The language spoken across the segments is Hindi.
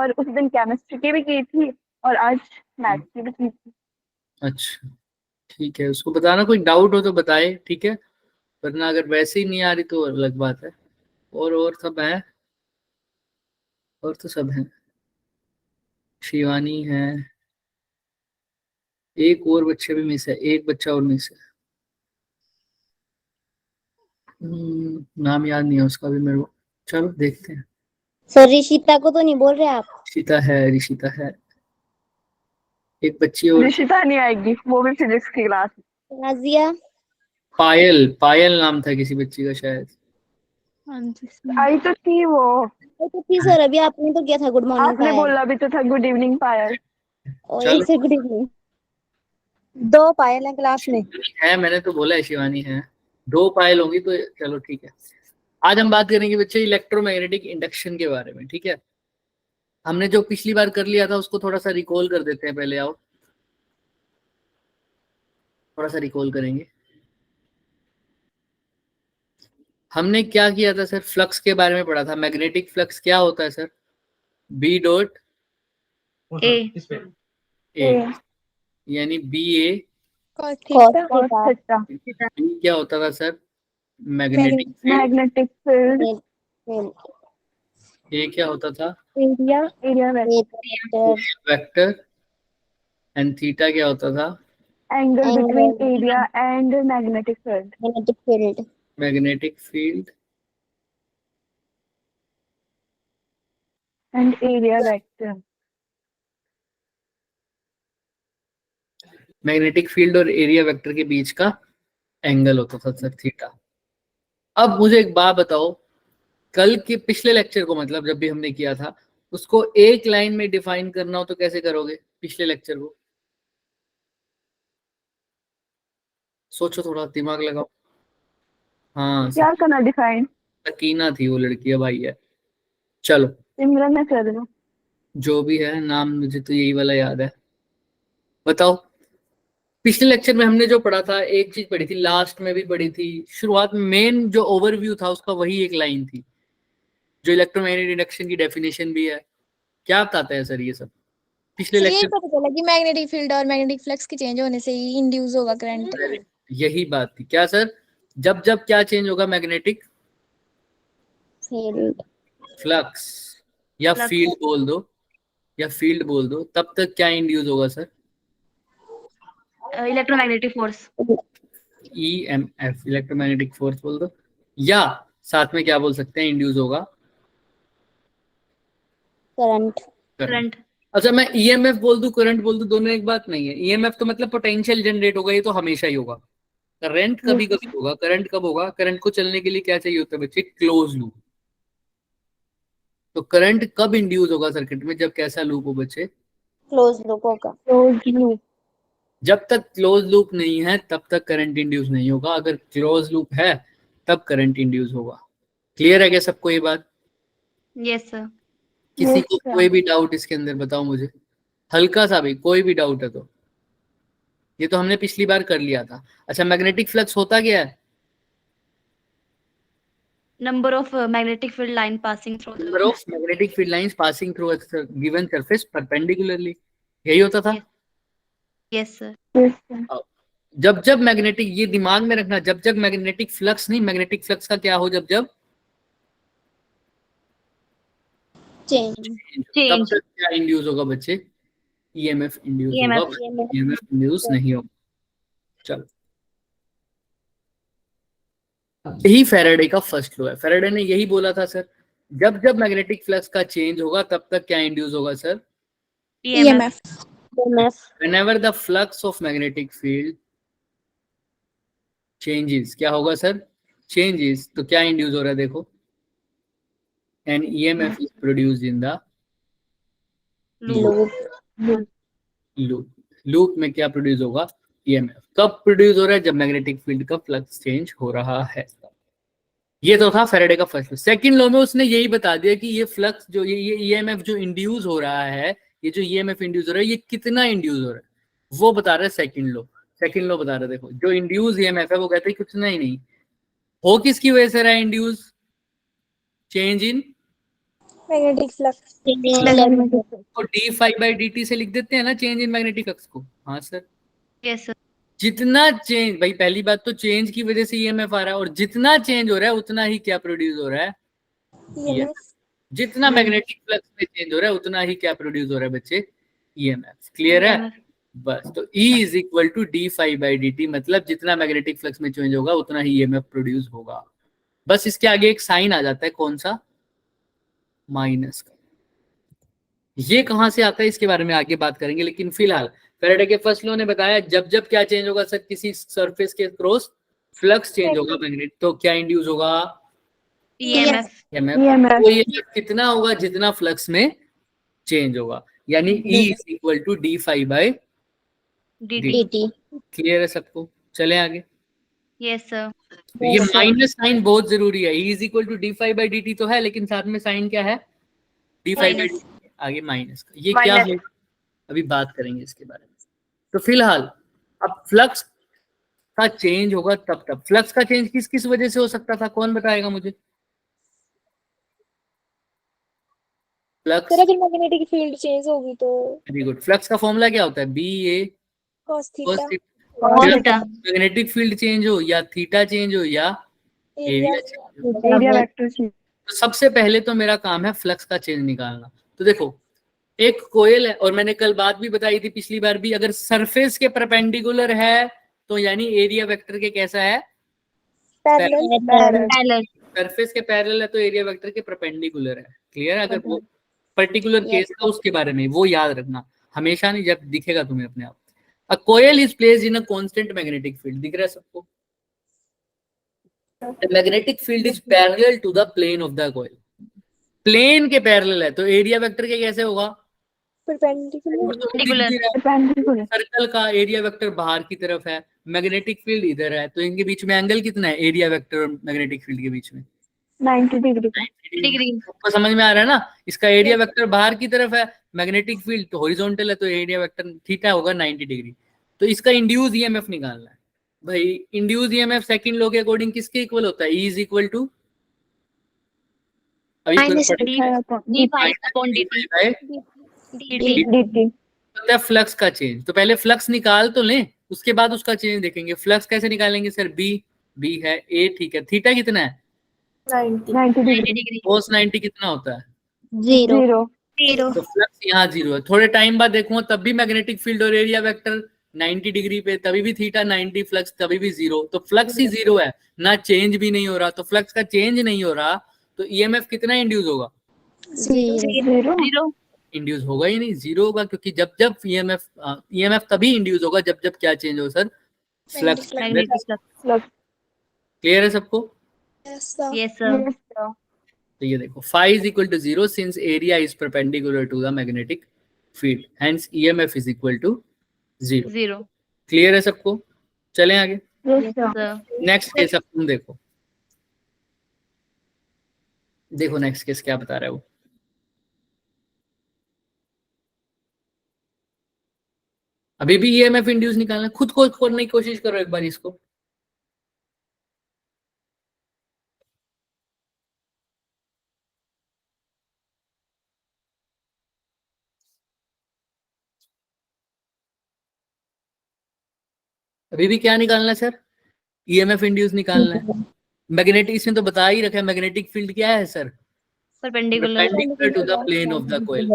और उस दिन केमिस्ट्री की भी की थी और आज मैथ की भी की थी। अच्छा ठीक है, उसको बताना, कोई डाउट हो तो बताए, ठीक है, वरना अगर वैसे ही नहीं आ रही तो अलग बात है। और सब है, और तो सब है, शिवानी है, एक और बच्चे भी मिस है, एक बच्चा और मिस है। नाम याद नहीं है उसका भी मेरे को, चलो देखते हैं। सर ऋषिता को तो नहीं बोल रहे आप? ऋषिता है, ऋषिता है, एक बच्ची और। ऋषिता नहीं आएगी, वो भी फिजिक्स की क्लास। नाजिया? पायल, पायल नाम था किसी बच्ची का शायद। हाँ जी आई तो थी वो। तो थी सर, अभी आपने तो किया था गुड मॉर्निंग आपने पायल। बोला भी तो था गुड इवनिंग पायल। और चलो एक से गुड इवनिंग। दो पायल है क्लास में। है, मैंने तो बोला है शिवानी है, दो पायल होंगी तो चलो ठीक है। आज हम बात करेंगे बच्चे इलेक्ट्रोमैग्नेटिक इंडक्शन के बारे में, ठीक है। हमने जो पिछली बार कर लिया था उसको थोड़ा सा रिकॉल कर देते हैं, पहले आओ थोड़ा सा रिकॉल करेंगे। हमने क्या किया था सर, फ्लक्स के बारे में पढ़ा था। मैग्नेटिक फ्लक्स क्या होता है sir? B dot A A, यानी बी ए cos और थीटा। थीटा। बी क्या होता था sir? Magnetic field. Magnetic field. A क्या होता था? Area, area vector. Vector. And theta क्या होता था? Angle between angle. Area and magnetic field. Magnetic field. Magnetic field and area vector. Magnetic field और एरिया वेक्टर के बीच का एंगल होता था सर थीटा। अब मुझे एक बात बताओ, कल के पिछले लेक्चर को, मतलब जब भी हमने किया था उसको एक लाइन में डिफाइन करना हो तो कैसे करोगे? पिछले लेक्चर को सोचो, थोड़ा दिमाग लगाओ। हाँ क्या करना डिफाइन? सकीना थी वो लड़की, अब आई है। चलो सिमरन ने कर दो। जो भी है नाम, मुझे तो यही वाला याद है। बताओ, पिछले लेक्चर में हमने जो पढ़ा था, एक चीज पढ़ी थी, लास्ट में भी पढ़ी थी, शुरुआत में मेन जो ओवरव्यू था उसका वही एक लाइन थी, जो इलेक्ट्रोमैग्नेटिक इंडक्शन की डेफिनेशन भी है। क्या बताते हैं सर ये सब पिछले सर यही लेक्चर? पता चला कि मैग्नेटिक फील्ड और मैग्नेटिक फ्लक्स के चेंज होने से ही इंड्यूस होगा करंट। यही बात थी क्या सर? जब जब क्या चेंज होगा? Magnetic field. फ्लक्स या Flux. फील्ड बोल दो, या फील्ड बोल दो, तब तक क्या इंड्यूस होगा sir? Electromagnetic force. EMF, electromagnetic force बोल दो, या साथ में क्या बोल सकते हैं इंड्यूस होगा? करंट। करंट। अच्छा मैं ईएमएफ बोल दूं, करंट बोल दूं, दोनों एक बात नहीं है। ईएमएफ तो मतलब पोटेंशियल जनरेट होगा, ये तो हमेशा ही होगा। करंट कभी कभी होगा। करंट कब होगा? करंट को चलने के लिए क्या चाहिए होता है बच्चे? Close loop. तो करंट कब इंड्यूस होगा सर्किट में? जब कैसा लूप हो बच्चे? क्लोज लूप होगा। Close loop. जब तक क्लोज लूप नहीं है तब तक करंट इंड्यूस नहीं होगा, अगर क्लोज लूप है तब करंट इंड्यूस होगा। क्लियर है क्या सबको ये बात? Yes sir. किसी को कोई भी डाउट इसके अंदर बताओ मुझे, हल्का सा भी कोई भी डाउट है तो। ये तो हमने पिछली बार कर लिया था। अच्छा मैग्नेटिक फ्लक्स होता क्या है? Number of magnetic field line passing through number of magnetic field lines passing through given surface perpendicularly, यही होता था। Yes sir. जब जब मैग्नेटिक, ये दिमाग में रखना, जब जब मैग्नेटिक फ्लक्स नहीं, मैग्नेटिक फ्लक्स का क्या हो? जब जब चेंज। तब तक क्या इंड्यूस होगा बच्चे? ईएमएफ इंड्यूस होगा, ईएमएफ इंड्यूस नहीं होगा। चलो, यही फैराडे का फर्स्ट लॉ है। फैराडे ने यही बोला था सर, जब जब मैग्नेटिक फ्लक्स का चेंज होगा तब तक क्या इंड्यूस होगा sir? EMF. whenever the flux of magnetic field changes, क्या होगा सर? changes, तो क्या इंड्यूस हो रहा है देखो? an EMF is produced in the loop. loop. Loop में क्या प्रोड्यूस होगा? EMF। कब प्रोड्यूस हो रहा है? जब मैग्नेटिक फील्ड का फ्लक्स चेंज हो रहा है। ये तो था फैराडे का फर्स्ट लॉ। सेकंड लॉ में उसने यही बता दिया कि ये फ्लक्स जो ये ईएमएफ जो इंड्यूस हो रहा है, ये जो ईएमएफ इंड्यूस हो रहा है, ये कितना इंड्यूस हो रहा है वो बता रहा है सेकंड लॉ। सेकंड लॉ बता रहा है, देखो जो इंड्यूस ईएमएफ है वो कहते हैं कितना ही नहीं, हो किसकी वजह से रहा है induce? Change in magnetic flux तो d phi by D t से लिख देते हैं ना चेंज इन मैग्नेटिक एक्स को। हाँ सर, यस सर। जितना चेंज, भाई पहली बात तो चेंज की वजह से ईएमएफ आ रहा है, और जितना चेंज हो रहा है उतना ही क्या प्रोड्यूस हो रहा है, EMF। जितना मैग्नेटिक फ्लक्स में चेंज हो रहा है उतना ही क्या प्रोड्यूस हो रहा है बच्चे, ईएमएफ। क्लियर है? बस, तो E is equal to D phi by D T, मतलब जितना मैग्नेटिक फ्लक्स में चेंज होगा उतना ही ईएमएफ प्रोड्यूस होगा। बस इसके आगे एक साइन आ जाता है, कौन सा, माइनस का। ये कहां से आता है इसके बारे में आगे बात करेंगे, लेकिन फिलहाल फैराडे के फर्स्ट लॉ ने बताया जब जब क्या चेंज होगा सर, किसी सरफेस के क्रॉस फ्लक्स चेंज होगा मैग्नेट, तो क्या इंड्यूस होगा, EMF। EMF। तो ये कितना होगा, जितना फ्लक्स में चेंज होगा, यानी E is equal to D phi by DT। Clear है सबको? चले आगे। Yes sir. ये माइनस साइन बहुत जरूरी है। E is equal to D phi by D T तो है, लेकिन साथ में साइन क्या है, डी फाई बाई आगे माइनस का। ये क्या है, अभी बात करेंगे इसके बारे में। तो फिलहाल अब फ्लक्स का चेंज होगा तब फ्लक्स का चेंज किस किस वजह से हो सकता था, कौन बताएगा मुझे? फ्लक्स, अगर मैग्नेटिक फील्ड चेंज होगी तो वेरी गुड। फ्लक्स का फॉर्मूला क्या होता है, B A cos cos theta theta. Magnetic field change हो या थीटा चेंज हो या एरिया चेंज हो, एरिया वेक्टर चेंज। तो सबसे पहले तो मेरा काम है फ्लक्स का चेंज निकालना। तो देखो, एक कोयल है, और मैंने कल बात भी बताई थी पिछली बार भी, अगर सरफेस के परपेंडिकुलर है तो यानी एरिया वेक्टर के कैसा है, पैरेलल। सरफेस के पैरेलल है तो एरिया वेक्टर के परपेंडिकुलर है। क्लियर है? अगर वो पर्टिकुलर केस का उसके बारे में वो याद रखना, हमेशा नहीं, जब दिखेगा तुम्हें अपने आप। A coil is placed in a constant magnetic field, दिख रहा है सबको? The magnetic field is parallel to the plane of the coil. Plane के पैरेलल है तो एरिया वेक्टर के कैसे होगा, परपेंडिकुलर सर्कल का एरिया वेक्टर बाहर की तरफ है, मैग्नेटिक फील्ड इधर है, तो इनके बीच में एंगल कितना है, एरिया वेक्टर और मैग्नेटिक फील्ड के बीच में 90 डिग्री। डिग्री। आपको समझ में आ रहा है ना? इसका एरिया वेक्टर बाहर की तरफ है, मैग्नेटिक फील्ड तो हॉरिजॉन्टल है, तो एरिया वेक्टर थीटा होगा 90 डिग्री। तो इसका इंड्यूस ईएमएफ निकालना है भाई। इंड्यूस ईएमएफ सेकंड लॉ के अकॉर्डिंग किसके इक्वल होता है, E इज इक्वल टू, अभी फ्लक्स का चेंज। तो पहले फ्लक्स निकाल तो लें, उसके बाद उसका चेंज देखेंगे। फ्लक्स कैसे निकालेंगे सर, बी है, ए ठीक है, थीटा कितना है 90 डिग्री। कोस 90 कितना होता है, 0। तो फ्लक्स यहाँ 0 है। थोड़े टाइम बाद देखूंगा तब भी मैग्नेटिक फील्ड और एरिया वेक्टर 90 डिग्री पे, तभी भी थीटा 90, फ्लक्स तभी भी 0। तो फ्लक्स ही 0 है ना, चेंज भी नहीं हो रहा। तो फ्लक्स का चेंज नहीं हो रहा तो ईएमएफ कितना इंड्यूस होगा, 0। इंड्यूस होगा ही नहीं, 0 होगा। क्योंकि जब जब ईएमएफ तभी इंड्यूस होगा जब जब क्या चेंज हो सर, फ्लक्स। क्लियर है सबको? Yes sir. तो ये देखो, phi is equal to 0 since area is perpendicular to the magnetic field, hence EMF is equal to 0। Clear है सबको? चलें आगे। नेक्स्ट केस अब तुम देखो, नेक्स्ट केस क्या बता रहा है वो। अभी भी ईएमएफ इंड्यूस निकालना, खुद को करने की कोशिश करो एक बार इसको। अभी भी क्या निकालना है सर, ईएमएफ इंड्यूस निकालना है। मैग्नेटिक, इसमें तो बता ही रखा है मैग्नेटिक फील्ड क्या है sir, perpendicular to the plane of the coil.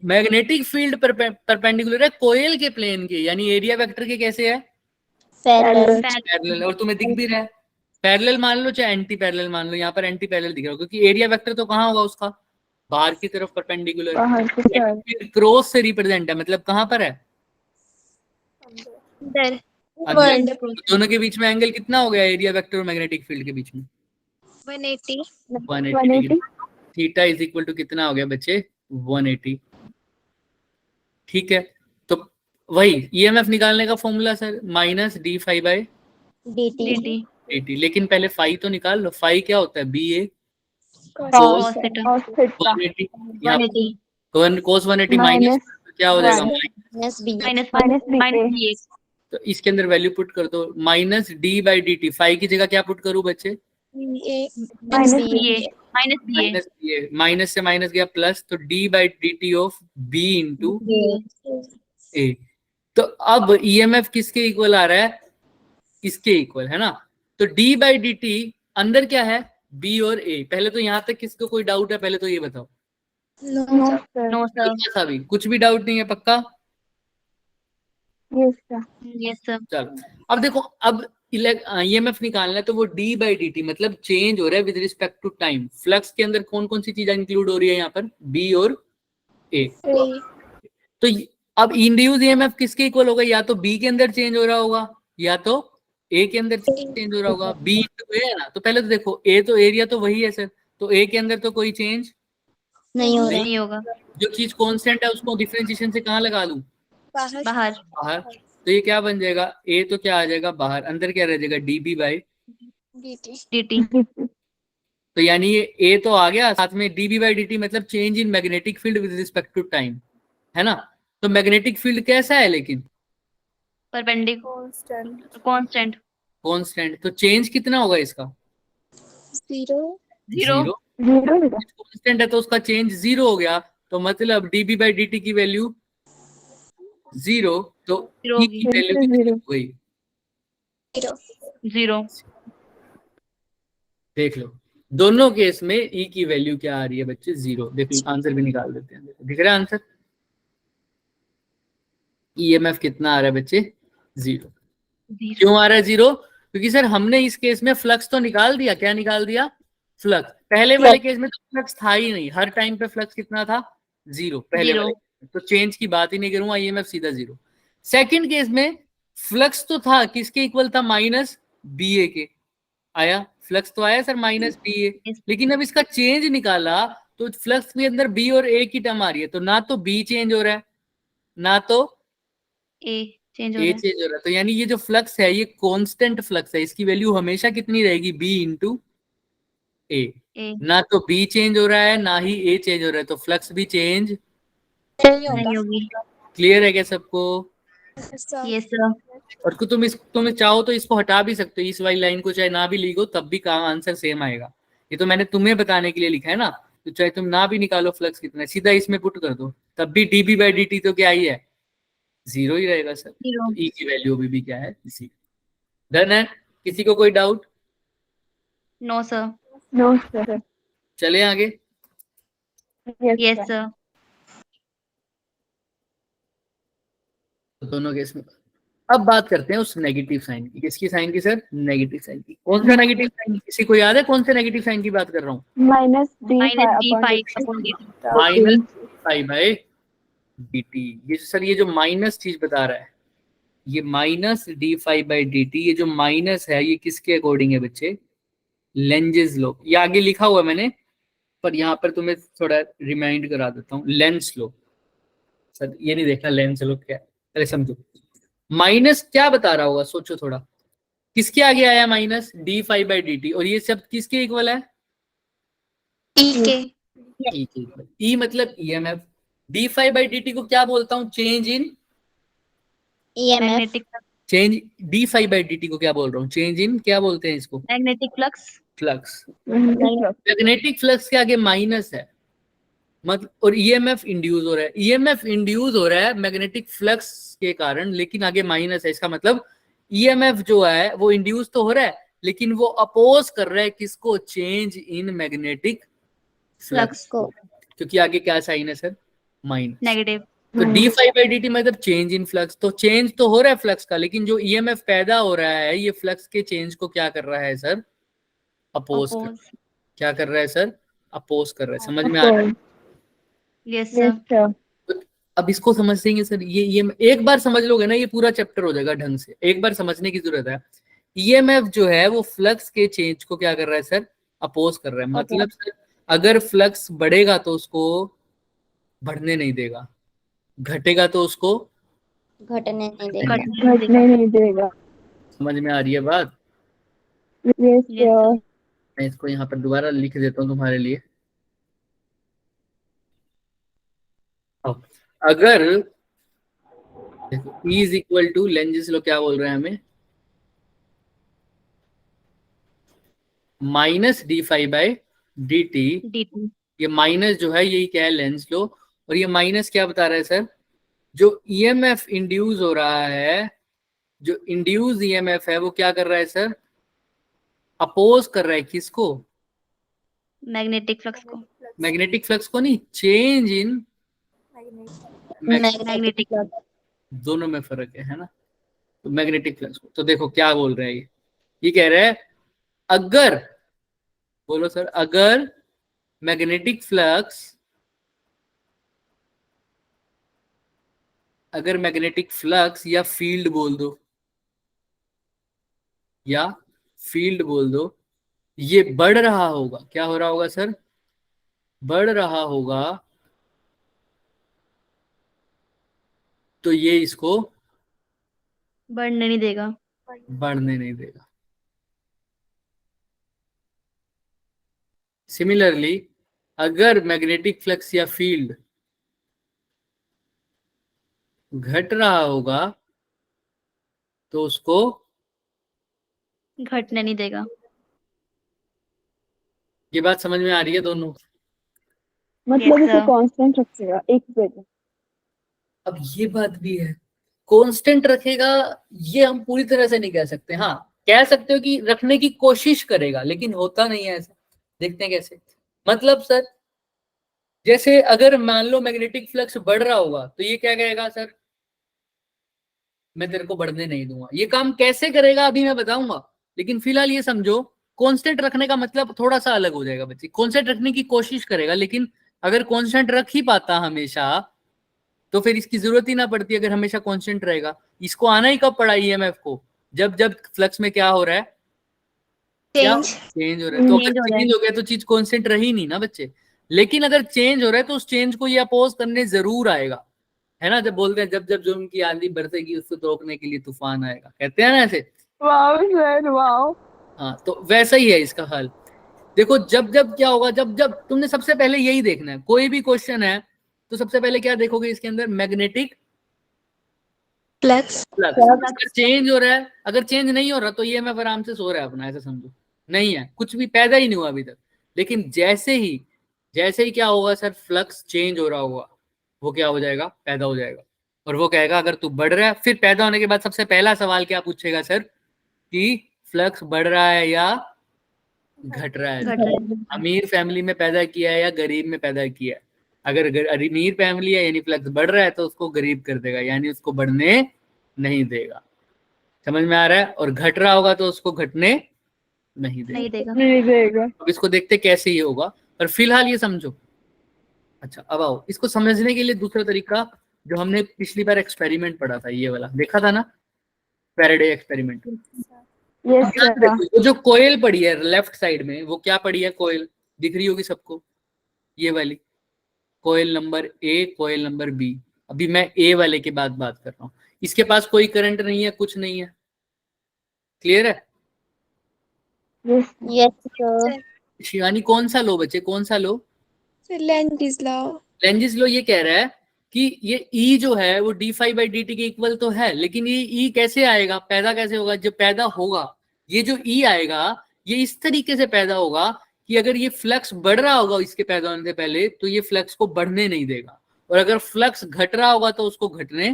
Magnetic field perpendicular है कोयल के प्लेन के, यानी एरिया वेक्टर के कैसे है, पैरेलल। और तुम्हें दिख भी रहा है, पैरेलल मान लो चाहे एंटी पैरेलल मान लो, यहाँ पर एंटी पैरेलल दिख रहा है क्योंकि एरिया वेक्टर तो कहाँ होगा उसका, बाहर की तरफ परपेंडिकुलर, क्रॉस से रिप्रेजेंट है, मतलब कहाँ पर है, दोनों के बीच में एंगल कितना हो गया एरिया वेक्टर और मैग्नेटिक फील्ड के बीच में, 180। थीटा इज इक्वल टू कितना हो गया बच्चे, 180। ठीक है, तो वही ईएमएफ निकालने का formula sir, minus d phi by d. लेकिन पहले फाई तो निकाल लो, फाई क्या होता है, बी ए कोस 180 माइनस क्या हो जाएगा, माइनस। तो इसके अंदर वैल्यू पुट कर दो, minus d by D t. Phi की जगह क्या पुट करूं बच्चे, minus B A. Minus B A, minus से माइनस गया प्लस, तो d by D t of B into A. तो अब ईएमएफ किसके इक्वल आ रहा है, इसके इक्वल है ना। तो डी बाई डी टी अंदर क्या है, बी और ए। पहले तो यहां तक किसको कोई डाउट है, पहले तो ये बताओ। No sir. No sir. ऐसा भी कुछ भी डाउट नहीं है, पक्का। Yes sir. Yes sir. चलो अब देखो, अब ईएमएफ निकालना है तो वो डी बाई डी टी मतलब चेंज हो रहा है with respect to time. Flux के अंदर कौन कौन सी चीजें इंक्लूड हो रही है यहाँ पर, बी और ए। तो अब इंड्यूस ईएमएफ किसके इक्वल होगा, या तो बी के अंदर चेंज हो रहा होगा या तो ए के अंदर चेंज हो रहा होगा। बी इंटू ए है ना, तो पहले तो देखो ए तो एरिया तो वही है सर, तो ए के अंदर तो कोई चेंज नहीं हो रहा। नहीं होगा। जो चीज कांस्टेंट है उसको डिफरेंशिएशन से कहाँ लगा लूं, बाहर। बाहर। बाहर। तो ये क्या बन जाएगा, ए तो क्या आ जाएगा बाहर, अंदर क्या रह जाएगा, डी बी बाई। dt। तो यानी ये ए तो आ गया, साथ में d B by D T मतलब change in magnetic field with respect to time, है ना। तो मैग्नेटिक फील्ड कैसा है लेकिन, परपेंडिकुलर कांस्टेंट। कांस्टेंट। तो चेंज कितना होगा इसका, 0। जीरो। जीरो कांस्टेंट है तो उसका चेंज जीरो हो गया। तो मतलब d B by D t की वैल्यू जीरो, तो जीरो ई की वैल्यू कितनी हो गई, जीरो। देख लो दोनों केस में ई की वैल्यू क्या आ रही है बच्चे, जीरो। देखो आंसर भी निकाल देते हैं, दिख रहा है आंसर। ईएमएफ कितना आ रहा है बच्चे, जीरो। क्यों आ रहा है जीरो, क्योंकि सर हमने इस केस में फ्लक्स तो निकाल दिया। क्या निकाल दिया, फ्लक्स। पहले वाले केस में तो फ्लक्स था ही नहीं, हर टाइम पे फ्लक्स कितना था, जीरो पहले जीरो। वाले। तो चेंज की बात ही नहीं करूंगा, ईएमएफ सीधा जीरो। सेकंड केस में फ्लक्स तो था, किसके इक्वल था, माइनस बी ए के। आया फ्लक्स तो आया सर माइनस बी ए, लेकिन अब इसका चेंज निकाला तो फ्लक्स के अंदर बी और ए की टर्म आ रही है। तो ना तो बी चेंज हो रहा है ना तो ए चेंज हो ए रहा है। चेंज हो रहा है। तो यानी ये जो फ्लक्स है ये कांस्टेंट फ्लक्स है, इसकी वैल्यू हमेशा कितनी रहेगी, बी इंटू ए। ए ना तो बी चेंज हो रहा है ना ही ए चेंज हो रहा है, तो फ्लक्स भी चेंज नहीं होगी। क्लियर है क्या सबको। Yes sir. और तुम चाहो तो इसको हटा भी सकते हो, इस वाली लाइन को चाहे ना भी लिखो तब भी काम आंसर सेम आएगा। ये तो मैंने तुम्हें बताने के लिए लिखा है ना, तो चाहे तुम ना भी निकालो फ्लक्स कितना है, सीधा इसमें पुट कर दो, तब भी d B by D T तो क्या ही है, जीरो ही रहेगा सर। जीरो। तो ई की वैल्यू भी क्या है, जीरो। डन है, किसी को कोई doubt. No sir. No sir. चले आगे। Yes sir. तो दोनों केस में अब बात करते हैं उस नेगेटिव साइन की। किसकी साइन की सर, नेगेटिव साइन की। कौन सा नेगेटिव साइन, किसी को याद है कौन से नेगेटिव साइन की बात कर रहा हूँ, minus D -d5 upon dt। Minus five by D T. ये सर ये जो माइनस चीज बता रहा है, ये minus d five by D T, ये जो माइनस है ये किसके अकॉर्डिंग है बच्चे, लेंजेस लो। ये आगे लिखा हुआ है मैंने, पर यहाँ पर तुम्हें थोड़ा रिमाइंड करा देता हूँ। लेंस लो सर, ये नहीं देखना लेंस लो क्या है, अरे समझो माइनस क्या बता रहा होगा, सोचो थोड़ा। किसके आगे आया minus, d five by D T, और ये सब किसके इक्वल है, ई के। ई के इक्वल। ई मतलब EMF. D five by D T को क्या बोलता हूँ, change in EMF. Magnetic change. D five by D T को क्या बोल रहा हूँ, चेंज इन, क्या बोलते हैं इसको, magnetic flux. Flux. Magnetic flux के आगे माइनस है मतलब, और ईएमएफ इंड्यूस हो रहा है, ईएमएफ इंड्यूस हो रहा है मैग्नेटिक फ्लक्स के कारण, लेकिन आगे माइनस है। इसका मतलब ईएमएफ जो है वो इंड्यूस तो हो रहा है लेकिन वो अपोज कर रहा है किसको, चेंज इन मैग्नेटिक फ्लक्स को, क्योंकि आगे क्या साइन है सर, माइनस। नेगेटिव। तो D five by D T मतलब चेंज इन फ्लक्स। तो चेंज तो हो रहा है फ्लक्स का, लेकिन जो ईएमएफ पैदा हो रहा है ये फ्लक्स के चेंज को क्या कर रहा है सर, अपोज कर। क्या कर रहा है सर, अपोज कर रहा है। समझ में आ रहा है। Yes sir. अब इसको समझेंगे सर, ये एक बार समझ लोगे ना ये पूरा चैप्टर हो जाएगा ढंग से, एक बार समझने की जरूरत है। ईएमएफ जो है वो फ्लक्स के चेंज को क्या कर रहा है सर, अपोज कर रहा है। मतलब सर अगर फ्लक्स बढ़ेगा तो उसको बढ़ने नहीं देगा, घटेगा तो उसको घटने नहीं देगा। घटने नहीं देगा। समझ में आ रही है बात। Yes sir. मैं इसको यहाँ पर दोबारा लिख देता हूँ तुम्हारे लिए। अगर E is equal to, Lenz's law क्या बोल रहे हैं हमें, minus d five by dt, dt, ये माइनस जो है यही क्या है, लेंस लो, और ये माइनस क्या बता रहा है सर, जो ईएमएफ इंड्यूस हो रहा है, जो इंड्यूस ईएमएफ है वो क्या कर रहा है सर, अपोज कर रहा है किसको, मैग्नेटिक फ्लक्स को, मैग्नेटिक फ्लक्स को नहीं, चेंज इन मैग्नेटिक, दोनों में फर्क है ना, तो मैग्नेटिक फ्लक्स को। तो देखो क्या बोल रहे हैं ये कह रहे हैं अगर, बोलो सर, अगर मैग्नेटिक फ्लक्स, अगर मैग्नेटिक फ्लक्स या फील्ड बोल दो, या फील्ड बोल दो, ये बढ़ रहा होगा, क्या हो रहा होगा सर, बढ़ रहा होगा, तो ये इसको बढ़ने नहीं देगा, बढ़ने नहीं देगा। सिमिलरली अगर मैग्नेटिक फ्लक्स या फील्ड घट रहा होगा तो उसको घटने नहीं देगा। ये बात समझ में आ रही है दोनों? मतलब Yes, इसे sir. कांस्टेंट रखेगा एक जगह। अब ये बात भी है, कांस्टेंट रखेगा ये हम पूरी तरह से नहीं कह सकते, हाँ कह सकते हो कि रखने की कोशिश करेगा, लेकिन होता नहीं है ऐसा। देखते हैं कैसे, मतलब सर जैसे अगर मान लो मैग्नेटिक फ्लक्स बढ़ रहा होगा तो ये क्या कहेगा सर, मैं तेरे को बढ़ने नहीं दूंगा। ये काम कैसे करेगा अभी मैं बताऊंगा, लेकिन फिलहाल ये समझो कांस्टेंट रखने का मतलब थोड़ा सा अलग हो जाएगा बच्चे। कांस्टेंट रखने की कोशिश करेगा, लेकिन अगर कांस्टेंट रख ही पाता हमेशा तो फिर इसकी जरूरत ही ना पड़ती, अगर हमेशा कांस्टेंट रहेगा। इसको आना ही कब पड़ा ईएमएफ को, जब जब फ्लक्स में क्या हो रहा है, क्या चेंज हो रहा है। तो अगर Change हो रहा है। चेंज हो गया तो चीज कांस्टेंट रही नहीं ना बच्चे, लेकिन अगर चेंज हो रहा है तो उस चेंज को ये अपोज करने जरूर आएगा, है ना। जब बोलते हैं जब जब जुल्म की आंधी बरसेगी उसको रोकने के लिए तूफान आएगा, कहते हैं ना ऐसे। Wow sir wow. हाँ तो वैसा ही है इसका हल। देखो जब जब क्या होगा, जब जब तुमने सबसे पहले यही देखना है, कोई भी क्वेश्चन है तो सबसे पहले क्या देखोगे इसके अंदर, मैग्नेटिक फ्लक्स फ्लक्स। अगर चेंज हो रहा है, अगर चेंज नहीं हो रहा तो ये मैं आराम से सो रहा है अपना, ऐसा समझो, नहीं है कुछ भी पैदा ही नहीं हुआ अभी तक। लेकिन जैसे ही क्या होगा सर, फ्लक्स चेंज हो रहा होगा, वो क्या हो जाएगा, पैदा हो जाएगा। और वो कहेगा अगर तू बढ़ रहा है, फिर पैदा होने के बाद सबसे पहला सवाल क्या पूछेगा सर, कि फ्लक्स बढ़ रहा है या घट रहा घट है, रहा है। अमीर फैमिली में पैदा किया है या गरीब में पैदा किया है। अगर अमीर फैमिली है यानी फ्लक्स बढ़ रहा है तो उसको गरीब कर देगा, यानी उसको बढ़ने नहीं देगा। समझ में आ रहा है? और घट रहा होगा तो उसको घटने नहीं देगा। नहीं देगा। नहीं देगा। अब इसको देखते कैसे ये होगा, पर फिलहाल ये समझो। अच्छा अब आओ इसको समझने के लिए दूसरा तरीका, जो हमने पिछली बार एक्सपेरिमेंट पढ़ा था, ये वाला देखा था ना, फैराडे एक्सपेरिमेंट। Yes sir. वो जो कोयल पड़ी है लेफ्ट साइड में, वो क्या पड़ी है, कोयल दिख रही होगी सबको, ये वाली coil number A, coil number B. अभी मैं ए वाले के बाद बात कर रहा हूँ। इसके पास कोई करंट नहीं है, कुछ नहीं है, क्लियर है? यस सर शिवानी कौन सा लो बच्चे, कौन सा लो? लेंटिस लाओ। लेंजिस लो ये कह रहा है कि ये ई जो है वो D five by D T के इक्वल तो है, लेकिन ये ई कैसे आएगा, पैदा कैसे होगा? जब पैदा होगा ये जो ई आएगा ये इस तरीके से पैदा होगा कि अगर ये फ्लक्स बढ़ रहा होगा इसके पैदा होने से पहले तो ये फ्लक्स को बढ़ने नहीं देगा, और अगर फ्लक्स घट रहा होगा तो उसको घटने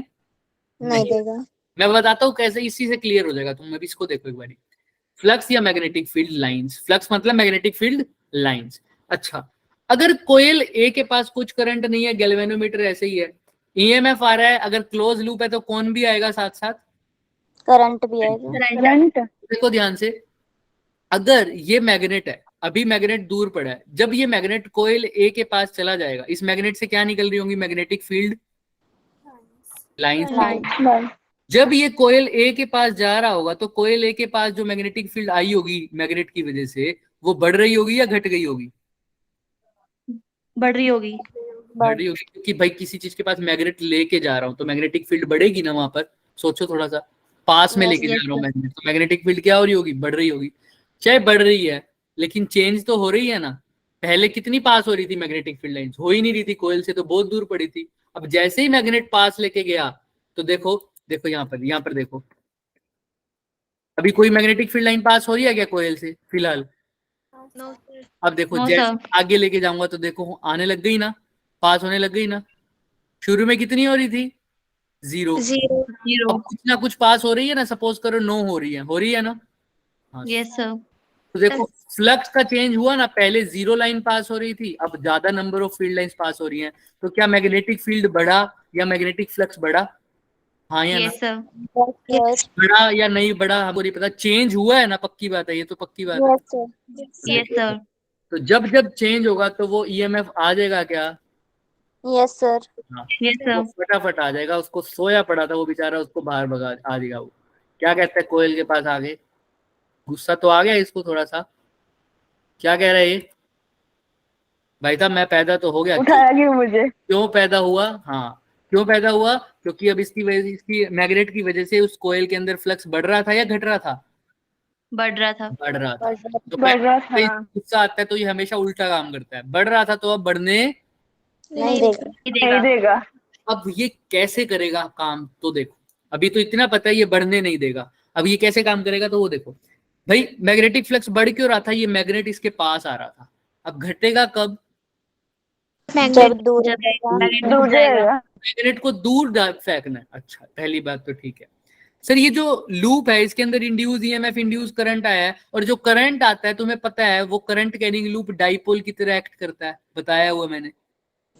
नहीं देगा। मैं बताता हूँ कैसे, इसी से क्लियर हो जाएगा। तुम अभी इसको देखो एक बारी, फ्लक्स या मैग्नेटिक फील्ड लाइंस, फ्लक्स मतलब मैग्नेटिक फील्ड लाइंस। अच्छा अगर कोयल ए के पास कुछ करंट नहीं है, गैल्वेनोमीटर ऐसे ही है, ईएमएफ आ रहा है, अगर क्लोज लूप है तो कौन भी आएगा साथ साथ, करंट भी आएगा। करंट। देखो ध्यान से, अगर ये मैग्नेट है, अभी मैग्नेट दूर पड़ा है, जब ये मैग्नेट कोयल ए के पास चला जाएगा, इस मैग्नेट से क्या निकल रही होंगी, मैग्नेटिक फील्ड लाइंस। जब ये कोयल ए के पास जा रहा होगा तो कोयल ए के पास जो मैग्नेटिक फील्ड आई होगी मैग्नेट की वजह से, वो बढ़ रही होगी या घट गई होगी? बढ़ रही होगी। बढ़ रही होगी, क्योंकि भाई किसी चीज के पास मैग्नेट लेके जा रहा हूँ तो मैग्नेटिक फील्ड बढ़ेगी ना वहां पर। सोचो थोड़ा सा, पास में लेके जा रहा हूँ मैग्नेट, तो मैग्नेटिक फील्ड क्या हो रही होगी, बढ़ रही होगी। चाहे बढ़ रही है लेकिन चेंज तो हो रही है ना। पहले कितनी पास हो रही थी मैग्नेटिक फील्ड लाइंस, हो ही नहीं रही थी, कोयल से तो बहुत दूर पड़ी थी। अब जैसे ही मैग्नेट पास लेके गया तो देखो देखो यहाँ पर देखो, अभी कोई मैग्नेटिक फील्ड लाइन पास हो रही है क्या कोयल से फिलहाल? अब देखो नो जैसे सर। आगे लेके जाऊंगा तो देखो आने लग गई ना, पास होने लग गई ना। शुरू में कितनी हो रही थी? 0। 0 0। अब कुछ ना कुछ पास हो रही है ना, सपोज करो 9 हो रही है ना। हाँ, यस सर। तो देखो फ्लक्स का चेंज हुआ ना, पहले 0 लाइन पास हो रही थी, अब ज्यादा number of field lines pass हो रही हैं। तो क्या मैग्नेटिक फील्ड बढ़ा या मैग्नेटिक फ्लक्स बढ़ा? हाँ या ना? Yes sir. यस बढ़ा या नहीं बढ़ा हमको नहीं पता, चेंज हुआ है ना, पक्की बात है, ये तो पक्की बात है। Yes yes sir. तो जब जब चेंज होगा तो वो ईएमएफ आ जाएगा क्या? यस सर हाँ, यस वो सर। फटाफट आ जाएगा। उसको सोया पड़ा था वो बेचारा, उसको बाहर भगा आ जाएगा वो। क्या कहते हैं कोयल के पास आगे? गुस्सा तो आ गया इसको थोड़ा सा। क्या कह रहा है ये? भाई साहब मैं पैदा तो हो गया, उठाया क्यों मुझे? क्यों पैदा हुआ? हाँ, क्यों पैदा हुआ? क्योंकि अब इसकी वजह, इसकी मैग्नेट की वजह से उस कोयल के अंदर फ्लक्स बढ़ रहा था या घट रहा था? बढ़ रहा था। बढ़ रहा था। तो बढ़ रहा पहले था। गुस्सा आता है तो ये हमेशा उल्टा काम करता है, बढ़ रहा था तो अब बढ़ने नहीं देगा नहीं नहीं देगा। देगा। अब ये कैसे करेगा काम तो देखो। अभी तो इतना पता है ये बढ़ने नहीं देगा, अब ये कैसे काम करेगा तो वो देखो। भाई मैग्नेटिक फ्लक्स बढ़ क्यों रहा था? ये मैग्नेट इसके पास आ रहा था। अब घटेगा कब? जब दूर जब रहेगा मैग्नेट दूर दूर जाएगा। जाएगा। मैग्नेट को दूर फेंकना है। अच्छा, पहली बात तो ठीक है सर। ये जो लूप है इसके अंदर इंड्यूस ईएमएफ इंड्यूस करंट आया है, और जो करंट आता है तुम्हें पता है वो करंट कैरिंग लूप डाइपोल की तरह एक्ट करता है, बताया हुआ मैंने।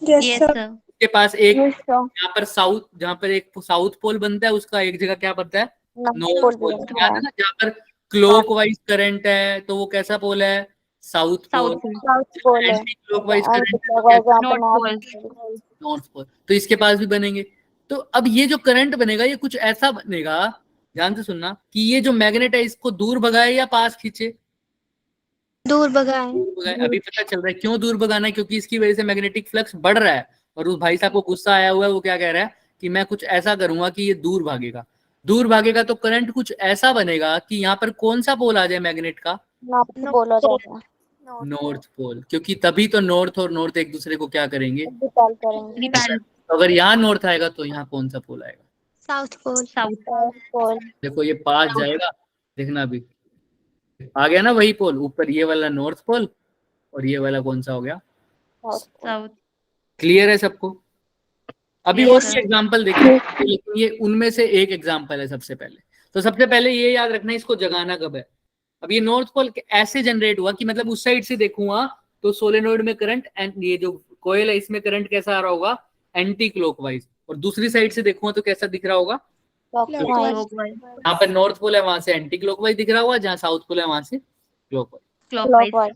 Yes sir. उसके पास एक यस सर। यहाँ पर साउथ, जहाँ पर एक साउथ पोल बनता है उसका एक जगह क्या बनता है? नॉर्थ पोल पोल। बनता याद है ना, जहाँ पर क्लॉकवाइज करंट है तो वो कैसा पोल है? South south pole. Pole. South pole है एंटी क्लॉकवाइज एंटी करंट है तो क्लॉकवाइज कैसा? यहाँ पे north north pole. North pole. तो इसके पास भी बनेंगे। तो अब ये जो करंट बनेगा ये कुछ ऐसा बनेगा, ध्यान से सुनना, कि ये जो मैग्नेट है इसको दूर भगाए या पास खींचे? दूर भगाए दूर भगाए। अभी पता चल रहा है क्यों दूर भगाना है, क्योंकि इसकी वजह से मैग्नेटिक फ्लक्स बढ़ रहा है। और उस भाई साहब को गुस्सा आया हुआ है, वो क्या कह रहा है कि मैं कुछ ऐसा करूंगा कि ये दूर भागेगा। दूर भागेगा तो करंट कुछ ऐसा बनेगा कि यहाँ पर कौन सा पोल आ जाए मैग्नेट का? नॉर्थ पोल हो जाएगा नॉर्थ पोल। क्योंकि तभी तो नॉर्थ और नॉर्थ एक दूसरे को क्या करेंगे? रिपेल करेंगे रिपेल। तो अगर यहाँ नॉर्थ आएगा तो यहाँ कौन सा पोल आएगा? साउथ पोल साउथ पोल देखो ये पास जाएगा, देखना अभी आ गया ना वही पोल ऊपर, ये वाला नॉर्थ पोल और ये वाला कौन सा हो गया? साउथ। क्लियर है सबको? अभी Yes, और sir. भी एग्जांपल देखेंगे, लेकिन ये उनमें से एक एग्जांपल है सबसे पहले। तो सबसे पहले ये याद रखना इसको जगाना कब है। अब ये नॉर्थ पोल ऐसे जनरेट हुआ कि मतलब उस साइड से देखूंगा तो सोलेनोइड में करंट, एंड ये जो कोयल है इसमें करंट कैसा आ रहा होगा? Anti clockwise. और दूसरी साइड से देखूंगा तो कैसा दिख रहा होगा? क्लॉकवाइज। जहाँ पर नॉर्थ पोल है वहां से एंटी क्लॉकवाइज दिख रहा होगा, जहाँ साउथ पोल है वहां से क्लॉकवाइज। क्लॉकवाइज।